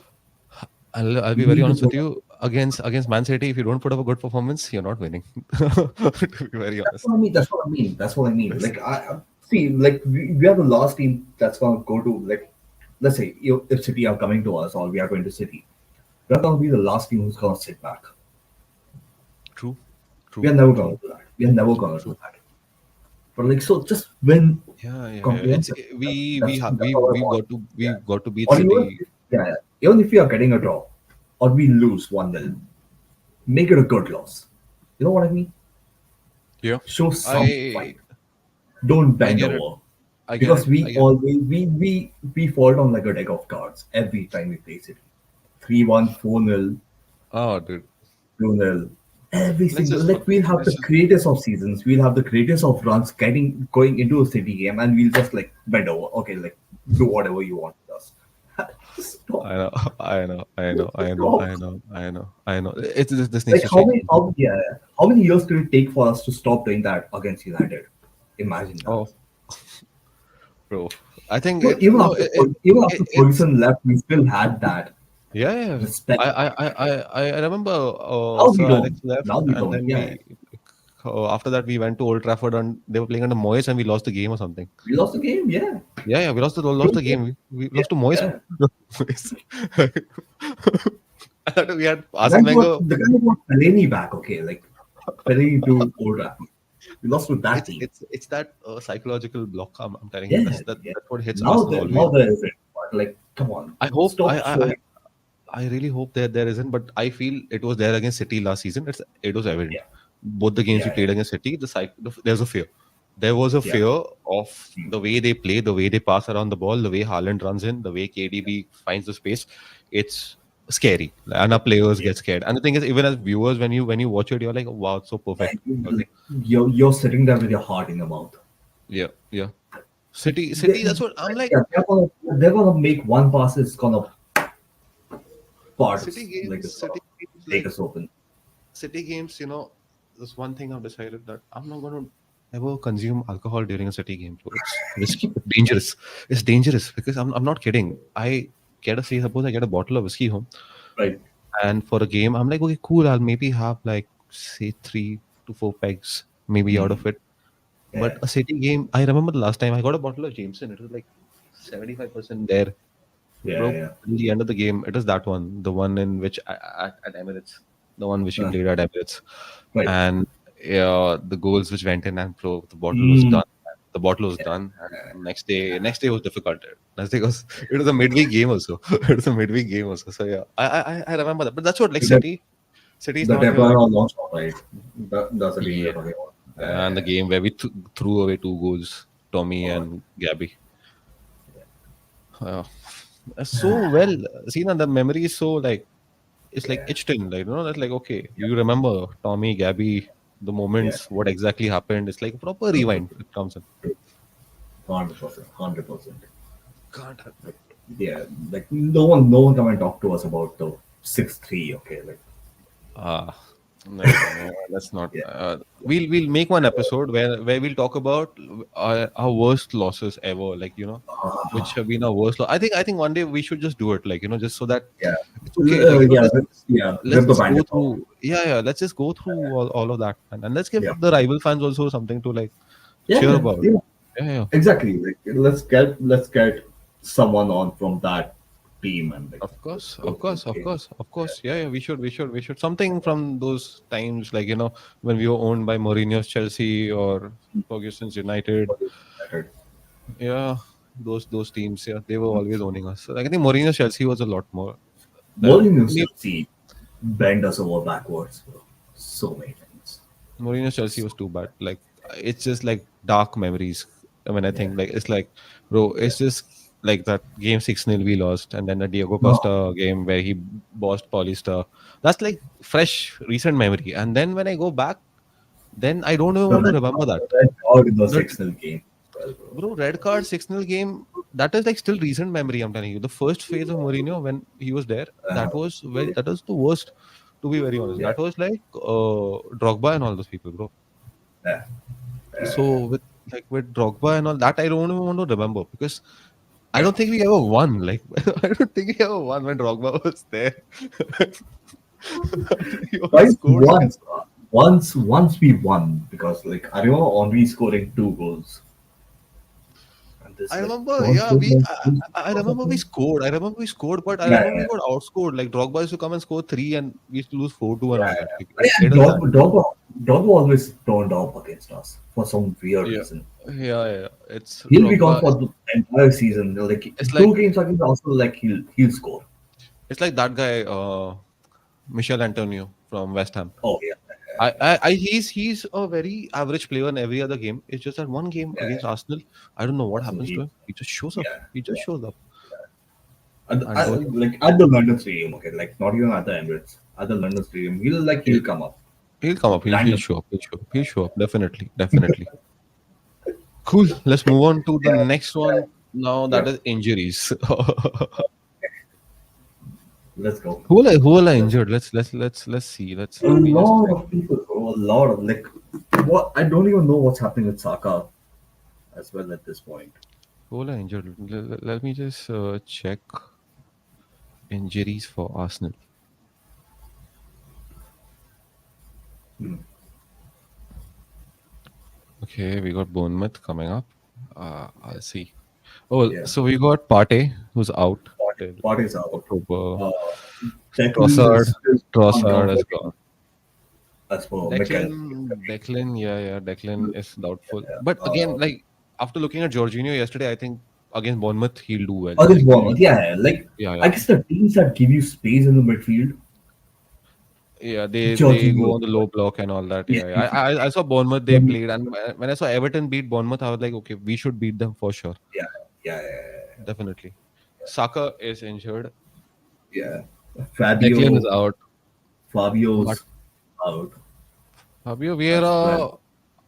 I'll We be very need to honest with put up. you. Against Man City, if you don't put up a good performance, you're not winning. To be very That's honest. what I mean. That's what I mean. That's what I mean. Yes. Like I see. Like we are the last team that's gonna go to like, let's say if City are coming to us or we are going to City, we're gonna be the last team who's gonna sit back. True. We True. are never gonna True. do that. We are never gonna do True. that. But like so, just win Yeah, yeah, yeah. It's comprehensive. That's all I want. Yeah. we've got to beat Or even City. yeah, yeah. Even if we are getting a draw, or we lose 1-0, make it a good loss. You know what I mean? Yeah. Show some I fight. Don't I bend get it. over. I get Because it. I we get it. always we fall down like a deck of cards every time we play City. 3-1, 4-0, Oh, dude. 2-0. Every Let's single just like we'll have let's the just greatest of seasons, we'll have the greatest of runs getting going into a City game, and we'll just like bend over. Okay, like do whatever you want with us. Just stop. I know, I know, I know, I know, Stop. I know, I know, I know. This needs Like to change. how many years did it take for us to stop doing that against United? Imagine that. Oh, bro. I think No, it no Even after it's Ferguson left, we still had that yeah, yeah. respect. I remember Now we Sir don't. Alex left, Now we and don't. then Yeah, yeah. after that we went to Old Trafford and they were playing under Moyes and we lost the game or something. We lost the game. Yeah. Yeah, yeah, we lost True, the true. game. We Yeah, lost to Moyes. yeah. Moyes. And we had The Arsene Wenger. the guy who brought Fellaini back. Okay, like Fellaini to Old Trafford. We lost with that team. It's that psychological block. I'm telling you, Yeah, yeah. that's what hits Arsenal always. Now there isn't. But like, come on, I hope stop showing. I really hope that there isn't, but I feel it was there against City last season. It was evident. Yeah, Both the games we yeah, played against City, there's a fear. There was a yeah, fear of yeah. the way they play, the way they pass around the ball, the way Haaland runs in, the way KDB finds the space. It's scary, and our players Yeah. get scared. And the thing is, even as viewers, when you watch it, you're like, wow, it's so Like, perfect. Okay, you're sitting there with your heart in your mouth. yeah, yeah. Like, City. That's what I'm like. yeah, they're gonna make one pass. It's gonna part like it's gonna City games, take like us open. City games, there's one thing I've decided that I'm not going to ever consume alcohol during a City game. So it's risky, it's dangerous. It's dangerous because I'm not kidding. Suppose I get a bottle of whiskey home, Right. and for a game, I'm like, okay, cool. I'll maybe have like say 3 to 4 pegs, maybe out of Mm. it. But Yeah. a City game, I remember the last time I got a bottle of Jameson. It was like 75% there, Yeah. bro. Yeah. In the end of the game, it is that one, the one in which at Emirates, the one which we Uh, played at Emirates, right. and the goals which went in and bro, the bottle was Mm. done. The bottle was done, and next day was difficult. Next day was it was a midweek game also. It was a midweek game also. So yeah, I remember that. But that's what like The, City is the not here. Depara launch, right? That's the game you're Yeah, talking about. and the game where we threw away 2 goals, Tommy Oh, and Gabby. Uh, so well seen, and the memory is so like it's like yeah. etched in, like that's like okay, you remember Tommy, Gabby, the Yeah. moments, what exactly happened. It's like a proper True, true, rewind. It comes in. 100%. 100%. Can't help it. Yeah. Like no one come and talk to us about the 6-3. Okay. Like Ah. No, let's not. Yeah. We'll make one episode where we'll talk about our worst losses ever. Like which have been our worst. I think one day we should just do it. Like just so that Yeah. it's okay. Like Yeah. let's Rip the just go bandit off. through. Yeah. Let's just go through all of that, and let's give Yeah. the rival fans also something to like Yeah. cheer Yeah. about. Yeah. Yeah. Exactly. Like let's get someone on from that team and like Of course, go of through course, the of game. course, of course. Yeah. We should. Something from those times, like when we were owned by Mourinho's Chelsea or Ferguson's United. Better. Yeah, those teams. Yeah, they were always owning us. So, like, I think Mourinho's Chelsea was a lot more. The Mourinho maybe Chelsea bend us over backwards, bro. So many times. Mourinho's Chelsea was too bad. Like it's just like dark memories. When I Yeah. think like it's like, bro, Yeah. it's just like that game 6-0 we lost, and then the Diego No. Costa game where he bossed Paulista. That's like fresh, recent memory. And then when I go back, then I don't even The want to red remember that. the red card in the The 6-0 game. Well, bro. bro, red card 6-0 game. That is like still recent memory. I'm telling you, the first phase of Mourinho when he was there, Uh, that was the worst. To be very honest, yeah. that was like Drogba and all those people, bro. Yeah. So with Drogba and all that, I don't even want to remember because I Yeah. don't think we ever won. Like I don't think we ever won when Drogba was there. He only Right scored like once we won because like I remember Henri scoring 2 goals. And this I like remember, don't yeah, don't- we. don't- don't- I remember we scored. I remember we scored, but I Yeah, remember we yeah, got outscored. Like Drogba used to come and score three, and we used to lose 4-2 and yeah, all that. yeah. Like, But yeah, it is that. Dogba always turned up against us for some weird Yeah, reason. yeah. It's He'll be gone Drogba. for the entire season. Like It's like 2 games against Arsenal, like he'll score. it's like that guy, Michel Antonio from West Ham. Oh yeah, He's a very average player in every other game. It's just that one game yeah. against Arsenal, I don't know what Arsenal, happens to him. He just shows up. yeah, He just yeah. shows up. At, And at, like at the London Stadium, okay, like not even at the Emirates, at the London Stadium, he'll come up he'll come up. He'll random. show up. He'll show up. Definitely. Definitely. Cool. Let's move on to the Yeah, next one. Now that yeah. is injuries. Let's go. who are Let's injured? Let's see. A Let me just lot check. of people, bro. A lot of like what I don't even know what's happening with Saka as well at this point. Who are injured? Let me just check injuries for Arsenal. Hmm. Okay, we got Bournemouth coming up. I'll see. Oh, Yeah, so we got Partey who's out till Party's out. October. Uh, Declan Trossard, is Trossard is uncomfortable gone. as per Mikel. Declan, yeah. Declan is doubtful. Yeah. But again, like after looking at Jorginho yesterday, I think against Bournemouth he'll do well. Against Like Bournemouth, yeah. Like yeah. I guess the teams that give you space in the midfield, Yeah, they go Jorginho. on the low block and all that. Yeah, Yeah. I saw Bournemouth they played, and when I saw Everton beat Bournemouth, I was like, okay, we should beat them for sure, yeah, yeah. definitely. Saka is injured. Yeah. Declan is Fabio, out. But Fabio's out Fabio as well. Vieira,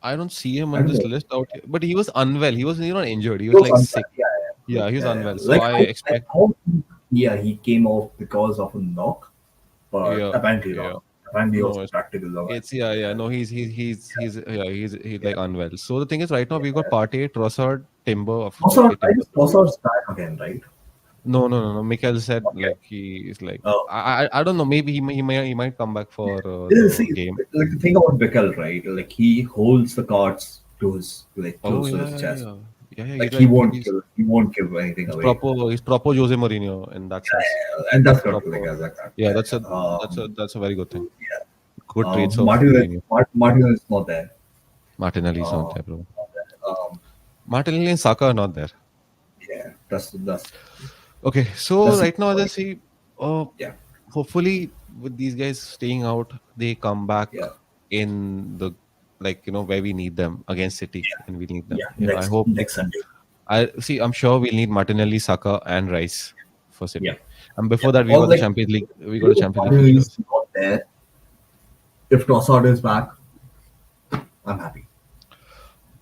I don't see him I on don't this know. list out here. But he was unwell. He was not injured. He He was was like unfair. sick. Yeah, Yeah, he was yeah. unwell. So Like I I expect. thought, yeah, he came off because of a knock, but Yeah, apparently yeah. not. Apparently, it was No, a practical knock. it's yeah. No, he's like unwell. So the thing is, right now we've got Partey, Trossard, Timber. Trossard, Okay, I Timber. guess Trossard's back again, right? No. Mikel said Okay. like he is like Oh, I don't know. Maybe he might come back for yeah, the see, game. like the thing about Bickle, right? Like he holds the cards to his like Oh close to yeah, his yeah, chest. yeah. Yeah. Like He's like he's he won't give anything he's away. proper he's proper Jose Mourinho in that sense. And that's good. Like Proper. I like that. Yeah, that's a Yeah. that's a that's a very good thing. Yeah. Good traits of Martinez, Mourinho. Martinez is not there. Martinelli is not Uh, there, bro. um, Martinelli and Saka are not there. yeah, that's Okay, so that's right now as I see, yeah, hopefully with these guys staying out, they come back yeah, in the where we need them against City, and we need them. yeah. Yeah, I Next hope. next Sunday. I see. I'm sure we'll need Martinelli, Saka, and Rice for Yeah, City. And yeah. before that, we Or got the like Champions League. We got a if Champions League Martinez is fixtures. not there, if Trossard is back, I'm happy.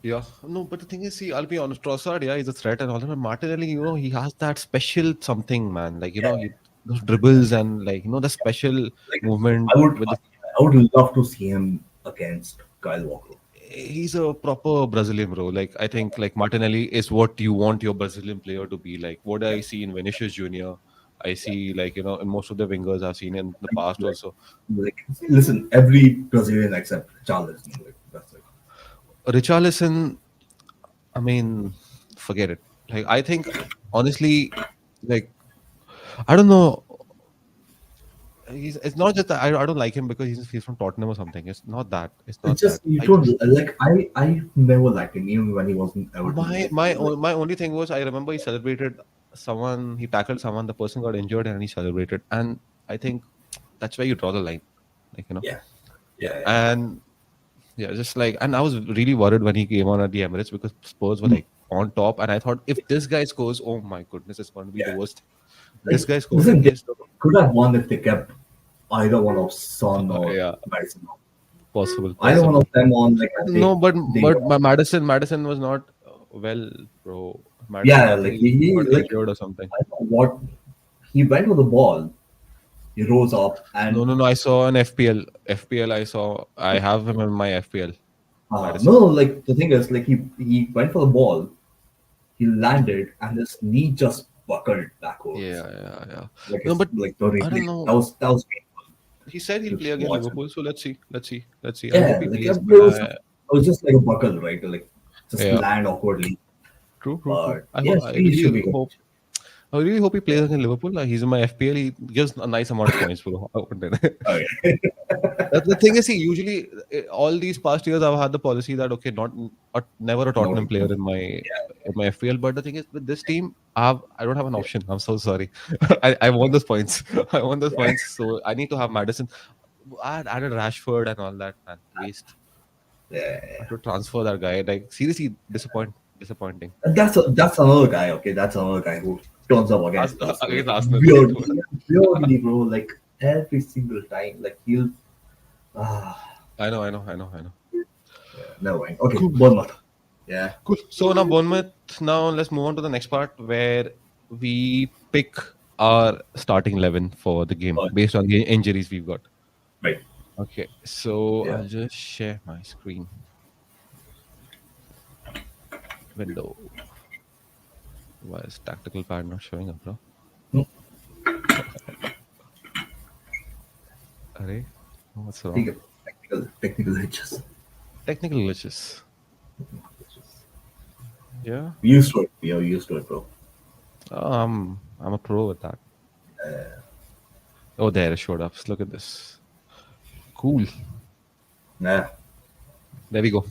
Yeah, no, but the thing is, see, I'll be honest. Trossard, yeah, he's a threat and all that. But Martinelli, he has that special something, man. Like Yeah, those dribbles and the special like movement I would with the. I would love to see him against Kyle Walker. He's a proper Brazilian, bro. Like I think like Martinelli is what you want your Brazilian player to be. Like what Yeah, I see in Vinicius Junior, I see like in most of the wingers I've seen in the past like, also. listen, every Brazilian except Charles, like that's it. Richarlison, I mean, forget it. Like I think honestly, like I don't know. It's not just that I don't like him because he's from Tottenham or something. It's not that. It's It's not just that. you I don't just like. I never liked him even when he was in Everton. my only thing was I remember he celebrated someone. He tackled someone. The person got injured and he celebrated. And I think that's where you draw the line. Like yeah, yeah. yeah, yeah. And yeah, just like and I was really worried when he came on at the Emirates because Spurs were Mm, like on top, and I thought if this guy scores, oh my goodness, it's going to be the yeah. worst. This Like, guy listen, scoring they is could have won if they kept either one of Son or yeah. Madison. Possible, Either one possible. of them on, like, But and no, they got. Madison was not well, bro. Madison, Yeah, I think like he he got like injured or something. I don't know what he went with the ball. He rose up No, and no, no. I saw an FPL. FPL. I saw. I have him in my FPL. no, Madison. like the thing is, like he went for the ball, he landed, and his knee just buckled backwards. Yeah, yeah, yeah. Like No, it's but like the I don't replay. know. That was painful He said he'll to play against watch him. Liverpool. So let's see. Let's see. Let's see. I hope Yeah, he like plays. it was just like a buckle, right? Like just Yeah. land awkwardly. True. True. True. But yes, he should be good. I really hope he plays against Liverpool. Like, he's in my FPL. He gives a nice amount of points, bro. Okay. The thing is, see, usually all these past years I've had the policy that okay, not never a No, Tottenham player in my FPL. But the thing is, with this team, I don't have an yeah, option. I'm so sorry. I want those points. I want those points. So I need to have Madison. I had added Rashford and all that. Man, waste. I yeah. have to transfer that guy. Like seriously, disappointing. And that's another guy. Okay, that's another guy who turns up against us Against like Arsenal. weirdly, bro. Like every single time, like he'll. Ah, I know. never mind. Okay, Cool. Bournemouth. Yeah. Cool. So now Bournemouth. Now let's move on to the next part where we pick our starting 11 for the game Oh, based on the injuries we've got. right. Okay. So Yeah. I'll just share my screen window. Why is tactical pad not showing up, bro? Hmm. Array? What's wrong? Technical hitches. Technical glitches. Yeah. We used to it. We are used to it, bro. Oh, I'm a pro with that. Oh, there it showed up. Look at this. Cool. Yeah. There we go.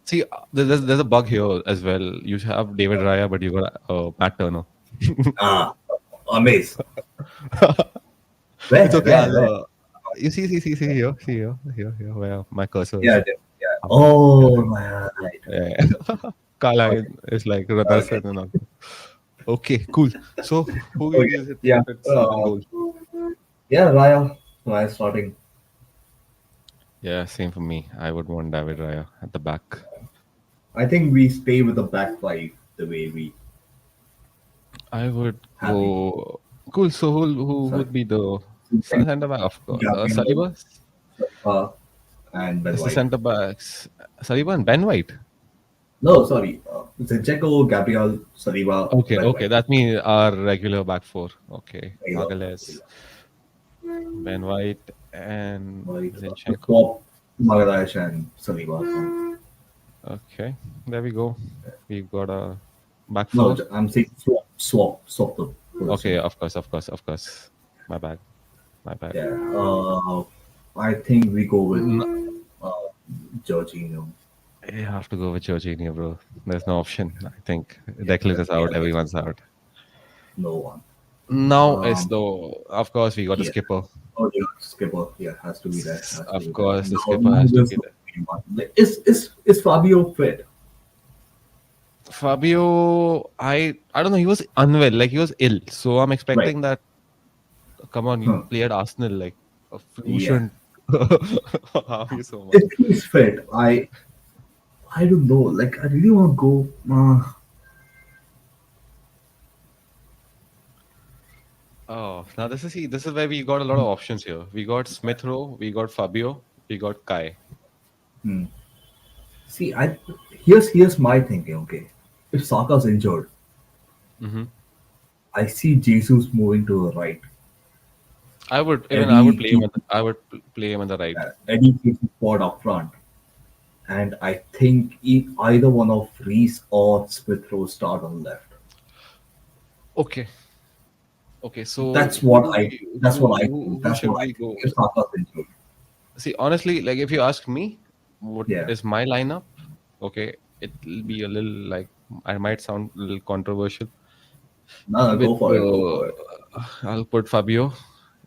See, there's a bug here as well. You have David Raya, but you got Matt Turner. Ah, amaze. It's Where? okay. Where? Where? You see here, where my cursor Yeah. is. Yeah. Up. Yeah, Oh, right. yeah. Kala Okay. is like Okay. Radasan and all. Okay, cool. So who Okay. is it Yeah. if it's in goal? Yeah. Raya. Raya starting. Yeah, same for me. I would want David Raya at the back. I think we stay with the back five the way we I would have been. go. Cool. So who Sorry. would be the Think center back? Of course, Gabriel, Saliba. and Ben It's the White. center backs. Saliba and Ben White. No, sorry. Zinchenko, Gabriel, Saliba, Okay, Ben okay. White. That means our regular back four. Okay, Regular. Magales, Ben White, and White. Zinchenko. Swap Magarash and Saliba. Okay, there we go. We've got a back No, four. I'm saying swap the Okay, position. of course. My bad, my bad. Yeah. I think we go with N- uh, Jorginho. You have to go with Jorginho, bro. There's no option. I think Yeah, Declan is yeah, out. Everyone's out. no one. Now it's Um, though. Of course, we got the yeah. skipper. Oh, yeah, skipper. Yeah, has to be there. Has to Of be there. course, the skipper Now has to there's be no there. one. Like, is Fabio fit? Fabio, I don't know. He was unwell, like he was ill. So I'm Right. expecting that. Come on, you Huh. play at Arsenal, like a flu Yeah. shouldn't harm you so much. If he's fit, I don't know. Like I really want to go. Oh, now this is where we got a lot of options here. We got Smith Rowe, we got Fabio, we got Kai. Hmm. See, here's my thinking. Okay, if Saka's injured, Hmm. I see Jesus moving to the right. I would Eddie play him. keep I would play him on the right. Eddie keeps the squad up front, and I think either one of Reese or Smith Rowe start on the left. Okay. Okay. So That's what I. That's what I think. who That's should what I we think. go If with? Saka's injured, See, honestly, like if you ask me, what yeah. is my lineup? Okay, it'll be a little like I might sound a little controversial. No, no, With go for it. Go for it. I'll put Fabio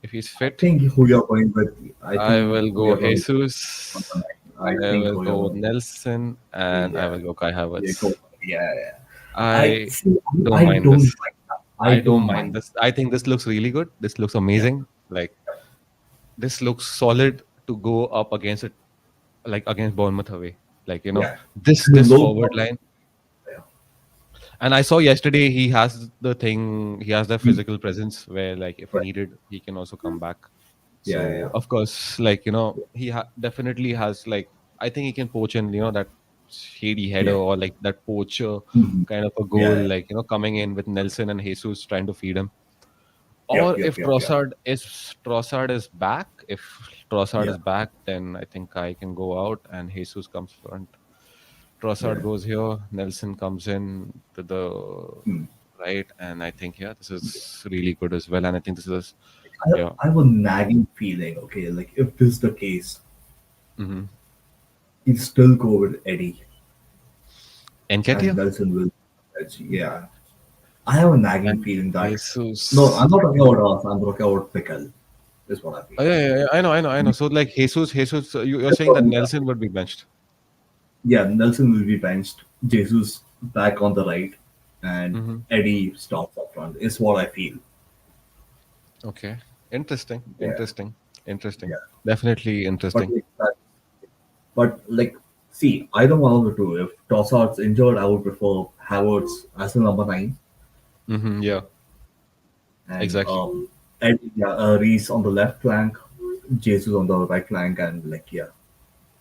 if he's I fit. think who you're going with. I I think will who go you're going with. On the Jesus. night. I I think will who you're go going with. Nelson, and I Yeah. will go Kai Yeah. Go. Havertz. Yeah. Yeah. I I see. don't I mind don't this. mind that. I I don't don't mind mind. this. I think this looks really good. This looks Yeah. amazing. Like this looks solid to go up against it, like against Bournemouth away. Like Yeah. And the this low forward block. line. Yeah. And I saw yesterday he has the thing. He has the Mm. physical presence where, like, if Right. needed, he can also come back. Yeah. Yeah. So of course, like he definitely has like I think he can poach in that shady header Yeah. or like that poacher Mhm. kind of a goal, Yeah. Yeah. like coming in with Nelson and Jesus trying to feed him. Yep. Or Yep. if Yep. Yep. Trossard is back, if Trossard Yeah. is back, then I think I can go out and Jesus comes front. Trossard Yeah. goes here, Nelson comes in to the Mm. right, and I think this is really good as well. And I think this is yeah. I have a nagging feeling. Okay, like if this is the case, Mm-hmm. he'll still go with Eddie, and Enketia Nelson will. Yeah. I have a nagging and feeling that. No, Jesus. I'm not talking about us. I'm talking about Pickle. Is what I feel. Oh, yeah, I know. So like Jesus, you're saying that Nelson would be benched. Yeah, Nelson will be benched. Jesus back on the right, and Mm-hmm. Eddie starts up front. Is what I feel. Okay, interesting, Yeah, interesting, interesting. yeah. Definitely But interesting. like, but see, either one of the two. If Tossart's injured, I would prefer Havertz as the number 9, Mm-hmm. Yeah, and exactly. Eddie, yeah, Reese on the left flank, Jesus on the right flank, and like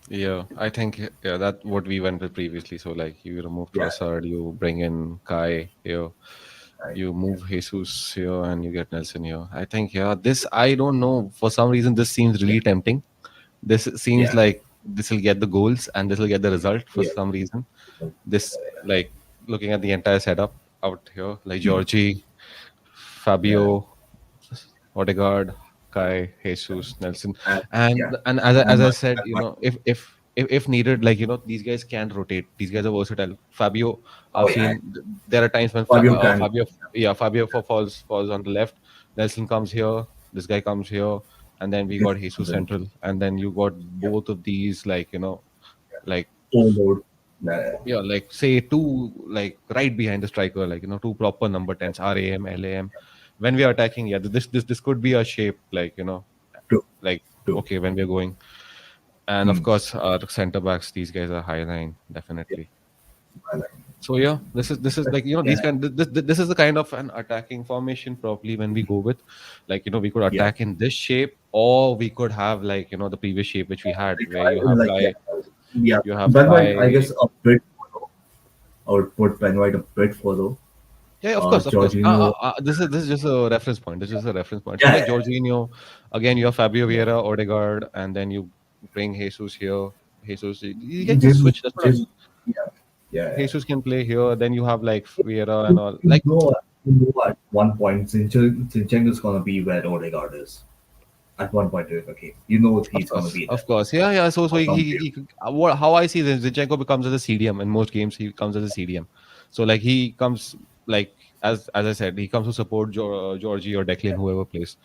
Yeah, I think that what we went with previously. So like you remove yeah, Trossard, you bring in Kai here, right, you move Jesus here, and you get Nelson here. I think this I don't know for some reason this seems yeah, really tempting. This seems yeah, like this will get the goals and this will get the result for yeah. some reason. This like looking at the entire setup out here, like Georgie, Yeah, Fabio, Odegaard, Kai, Jesus, Nelson, and yeah, and as and I my, said, and my if needed, like these guys can rotate. These guys are versatile. Fabio, oh I've yeah, seen there are times when Fabio can Fabio falls on the left. Nelson comes here. This guy comes here, and then we just got Jesus then central, and then you got both of these like like overload. Yeah, like say two like right behind the striker, like two proper number 10s, RAM, LAM. When we are attacking, this could be a shape like true, like true. okay when we're going. And of Hmm. course our center backs, these guys are high line, Yeah, definitely. I like. So yeah, this is like Yeah, this is the kind of an attacking formation probably when we go with like we could yeah. attack in this shape, or we could have like the previous shape which we had Like where I like yeah, yeah. you have Ben White, I Kai. guess a bit. Further. I would put Ben White a bit further. Yeah, of course, of course. Jorginho. This is just a reference point. This is a reference point. So Yeah, like Jorginho, again you have Fabio yeah, Vieira, Odegaard, and then you bring Jesus here. Jesus, you yeah. can just switch. That's what I'm. Just yeah, yeah. Yeah. Jesus can play here. Then you have like Vieira and all. You Like know, you know at one point Zinchenko is gonna be where Odegaard is. At one point, okay, you know he's gonna be there Of course, yeah, yeah. So for some he, period. how I see this, Zinchenko becomes as a CDM in most games. He comes as a CDM. So like he comes like as I said, he comes to support Georgie or Declan, whoever plays.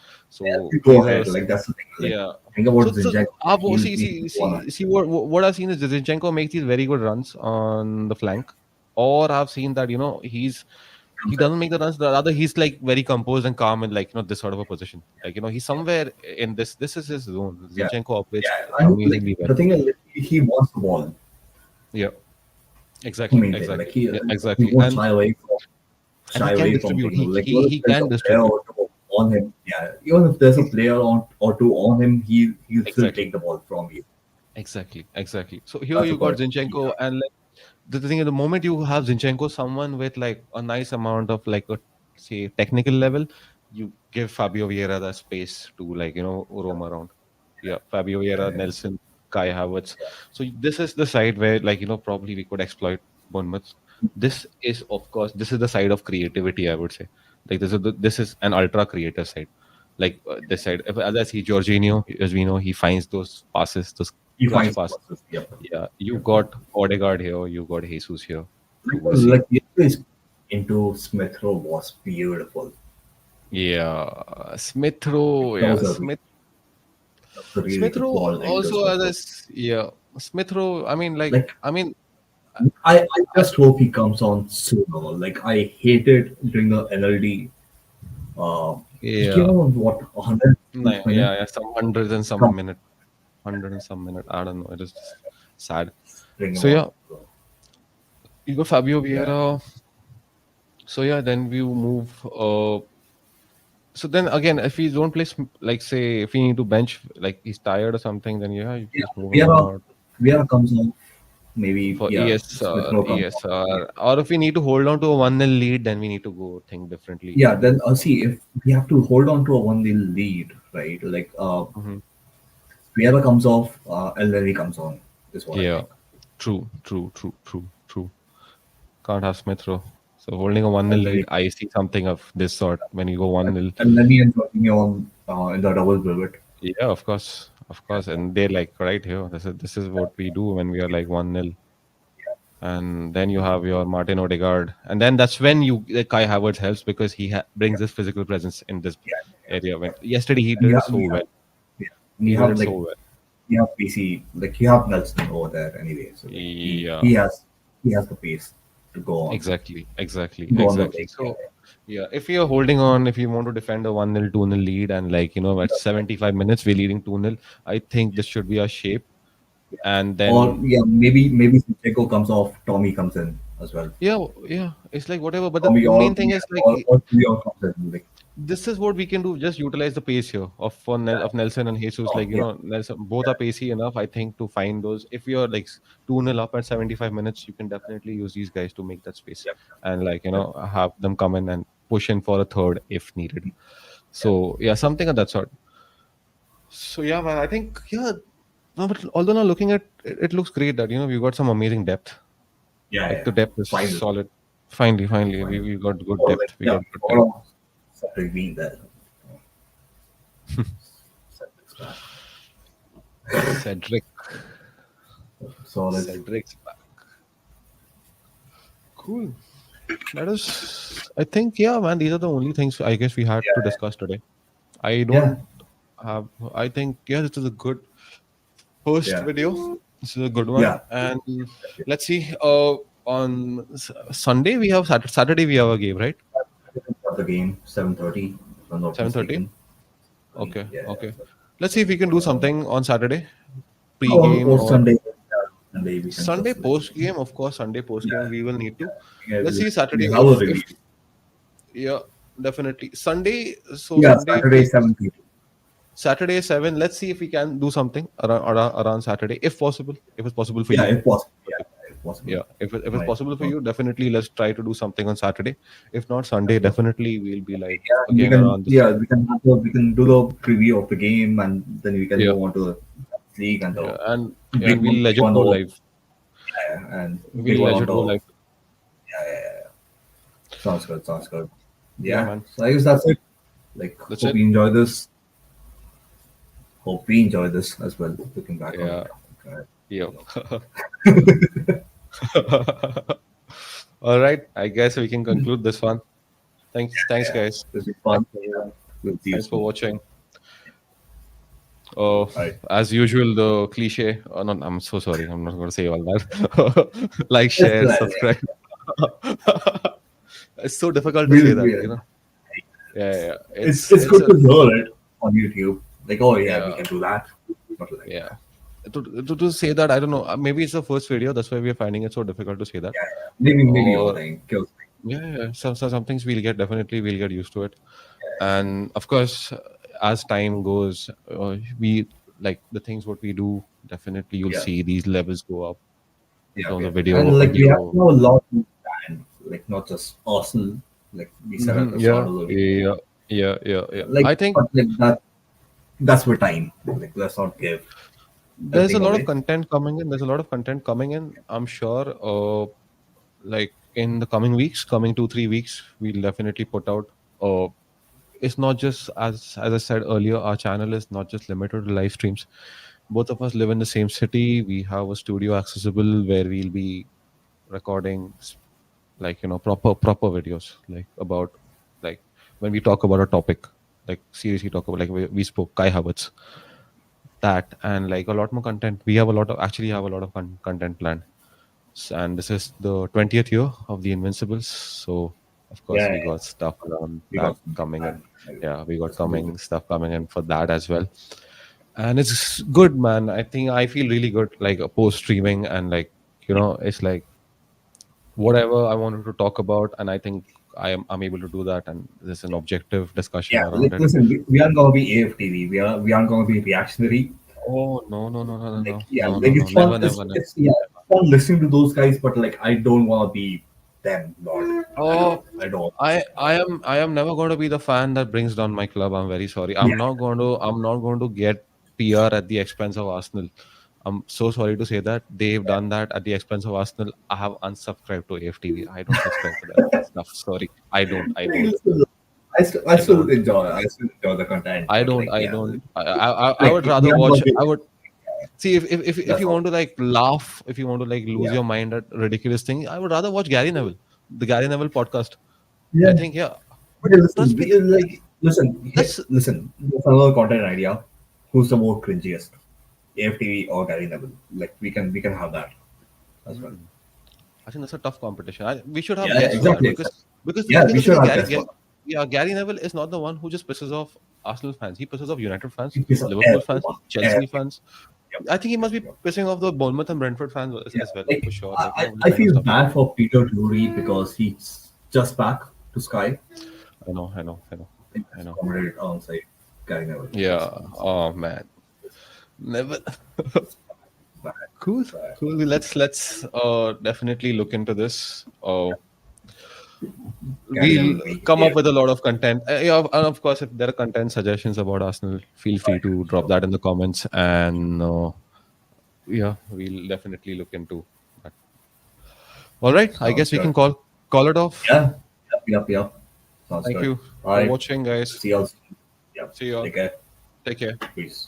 Yeah, So you go he's a ahead. Like that's the thing. Like yeah. think about So Zinchenko. Like, he'll see be one. what I've seen is that Zinchenko makes these very good runs on the flank, or I've seen that he doesn't make the runs. The other he's like very composed and calm in like this sort of a position. Like he's somewhere in this. This is his zone. Yeah, Zinchenko operates yeah. And like amazingly well. the thing is, like, he wants the ball. Yeah, The exactly, main thing, exactly, yeah, he exactly. won't And shy away from he can distribute. taking. Like he there's can a player distribute. or two on him, yeah, even if there's a player on or two on him, he'll still Exactly. take the ball from you. Exactly. So here That's you got about yeah, Zinchenko, and like the thing is, the moment you have Zinchenko, someone with like a nice amount of like a say technical level, you give Fabio Vieira the space to like roam around. Yeah, Fabio Vieira, yeah, Nelson, Kai Havertz. yeah, So this is the side where like probably we could exploit Bournemouth. This is of course this is the side of creativity. I would say like this is an ultra creative side. Like this side, as I see Jorginho, as we know, he finds those passes, those he clutch finds the passes. passes. Yep, Yeah, you yep. got Odegaard here, you got Jesus here to oversee. Like yesterday's into Smith Rowe was beautiful. Yeah, Smith Rowe. That Yeah, was a really, that was a really Smith good Rowe ball into also Smith as Rowe. yeah, Smith Rowe. Like I mean, I I, just hope he comes on sooner. Like I hated during the NLD. He came yeah, on what 100 no, minute. yeah, some hundreds and some Come minute, hundred and some minute. I don't know. It is just sad. bring him So on. yeah, you got Fabio Yeah, Vieira. So yeah, then we move. So then again, if we don't play, like say, if we need to bench, like he's tired or something, then yeah, you yeah. just move him Vieira, out Vieira comes on. Maybe for yeah. Smith Rowe comes on. Yeah. Or if we need to hold on to a 1-0 lead, then we need to go think differently. Yeah, And then see if we have to hold on to a 1-0 lead, right? Like Mhm. Vieira comes off, and then he comes on. Is what I Yeah, think. true. Can't have Smith Rowe. So holding a 1-0 And then lead, I see something of this sort when you go 1-0. he ends up being on in the double pivot. Yeah, of course, and they like right here. This is what we do when we are like 1-0. And then you have your Martin Odegaard, and then that's when you Kai Havertz helps because he brings this physical presence in this Yeah, area. When yesterday he and did it so well, yeah, and he you did have it so like well. you have PC, like you have Nelson over there anyway. So like Yeah, he has the pace to go on the exactly. break. Yeah, So yeah, if you're holding on, if you want to defend a 1-0, 2-0 lead, and like at 75 minutes we're leading 2-0, I think this should be our shape. And or then yeah, maybe Zinchenko comes off, Tommy comes in as well. yeah, it's like whatever. But the Tommy main thing is like or Leo comes in. Like this is what we can do. Just utilize the pace here of Nelson and Jesus. Like yeah, Nelson, both are pacey enough. I think to find those. If you're like 2-0 up at 75 minutes, you can definitely use these guys to make that space yeah, and like yeah, have them come in and push in for a third if needed. yeah, So yeah, something of that sort. So yeah, man, I think yeah. No, but although now looking at it, it looks great that we've got some amazing depth. yeah, Like yeah. the depth is Finally, solid. Finally, we finally. we got good Or like depth. We yeah, got good depth. or Cedric being there. Cedric's back. Cedric. Solid. Cedric's back. Cool. That is, I think, yeah, man. These are the only things I guess we had to Yeah, discuss today. I yeah, don't have. I think, yeah, this is a good first yeah, video. This is a good one, yeah. and let's see. On Sunday we have Saturday we have a game, right? Got the game 7:30, if I'm not 7:30. mistaken. Okay, Yeah. okay. Let's see if we can do something on Saturday, Or, pre-game or or Sunday. Yeah, Sunday we can Sunday just like post game. Of course, Sunday post game yeah, we will need to. yeah, Let's see we Saturday have a if review. yeah, definitely Sunday. So Yeah, Sunday Saturday we 7 p.m. Saturday 7. Let's see if we can do something around Saturday, if possible. If it's possible for Yeah, you. if possible. Yeah, Okay. if possible. Yeah, if it's Might possible for work. you, definitely let's try to do something on Saturday. If not Sunday, Sure. definitely we'll be like Yeah, and again around this. we can do the preview of the game and then we can Yeah, move on to the league and the yeah, and big one, we'll let big it one go over. live. Yeah, and big We'll one let on it go the live. sounds good, sounds good. Yeah, Yeah. man. So I guess that's it. Like That's hope it. you enjoy this. Hope we enjoy this as well, looking back on Yeah, it. Uh, yeah. All right. I guess we can conclude this one. Thanks, yeah, guys. this is fun. Yeah. We'll see you Thanks for soon. watching. Oh, All right. as usual, the cliche. Oh, no, I'm so sorry. I'm not going to say all that. Like, Just share, glad, subscribe. It's so difficult to say we'll, that. we'll, Yeah. it's It's good a to hear it on YouTube. Like, oh yeah, we yeah, can do that. Not like yeah. that. To say that, I don't know. Maybe it's the first video. That's why we're finding it so difficult to say that. Maybe your Or thing kills me. yeah. Some things we'll get definitely we'll get used to it. And of course, as time goes, we like the things what we do. Definitely, you'll Yeah, see these levels go up in yeah, terms yeah. of video, And like we have audio. now a lot of brands, like not just Arsenal, like we said at the start Yeah, of the video. yeah, yeah, yeah, yeah. Like, I think but like that's with time. Like, let's not give there's a everything lot of away. content coming in. There's a lot of content coming in. I'm sure. Like in the coming weeks, coming 2 3 weeks, we'll definitely put out. It's not just as I said earlier. Our channel is not just limited to live streams. Both of us live in the same city. We have a studio accessible where we'll be recording, like proper videos, like about like when we talk about a topic, like seriously talk about like we spoke Kai Havertz, that and like a lot more content. We have a lot of actually have a lot of content planned. And this is the 20th year of the Invincibles, so of Yeah, course we yeah, got stuff around we that got something coming in. planned. Like, Yeah, we got let's go with it. coming stuff coming in for that as well. And it's good, man. I think I feel really good, like post streaming, and like it's like whatever I wanted to talk about, and I think I'm able to do that, and there's an objective discussion Yeah, around it. listen, we aren't gonna be AFTV. We aren't gonna be reactionary. Oh no, no, no, no, no, Like, no, yeah, no, like no, no, it's fun. never, It's never, never. it's yeah, it's fun listening to those guys, but like I don't want to be them. Lord, I don't. Oh, I don't. I am never going to be the fan that brings down my club. I'm very sorry. Yeah, I'm not going to get PR at the expense of Arsenal. I'm so sorry to say that they've done that at the expense of Arsenal. I have unsubscribed to AFTV. I don't subscribe to that stuff. Sorry, I don't. I like, don't. listen, I I still don't. enjoy. I still enjoy the content, I but don't. like, I yeah, don't. I like would rather we are watch. gonna be. I would see if That's you all. want to like laugh, if you want to like lose Yeah, your mind at ridiculous things. I would rather watch Gary Neville, the Gary Neville podcast. I yeah. think yeah. But yeah, listen, Trust me. listen, That's listen. That's another content idea. Who's the more cringiest, AFTV or Gary Neville? Like we can have that as well. I think that's a tough competition. We should have Yeah, guests for that exactly, because exactly. the Yeah, thing we is, should okay, have guests for that. Yeah, Gary Neville is not the one who just pisses off Arsenal fans. He pisses off United fans, It is Liverpool fans, everyone, Chelsea everyone. fans. Yep, I think he yep, must be yep. pissing off the Bournemouth and Brentford fans Yeah, as well, like for sure. I, Like I this I kind of feel stuff. bad for Peter Drury because he's just back to Sky. I know, I know, I know, He I just know. commented alongside Gary Neville. Yeah. Oh man, never. Bad, Cool, bad. cool. Let's definitely look into this. Gary We'll Neville being come up yeah. with a lot of content. Yeah, and of course, if there are content suggestions about Arsenal, feel free to drop Sure. that in the comments, and yeah, we'll definitely look into that. All right, I Sounds guess we good. can call it off. Yeah. Yep. Yep. Yep. Sounds Thank good. you All for right. watching, guys. See you all soon. Yep. See you all. Take care. Take care. Peace.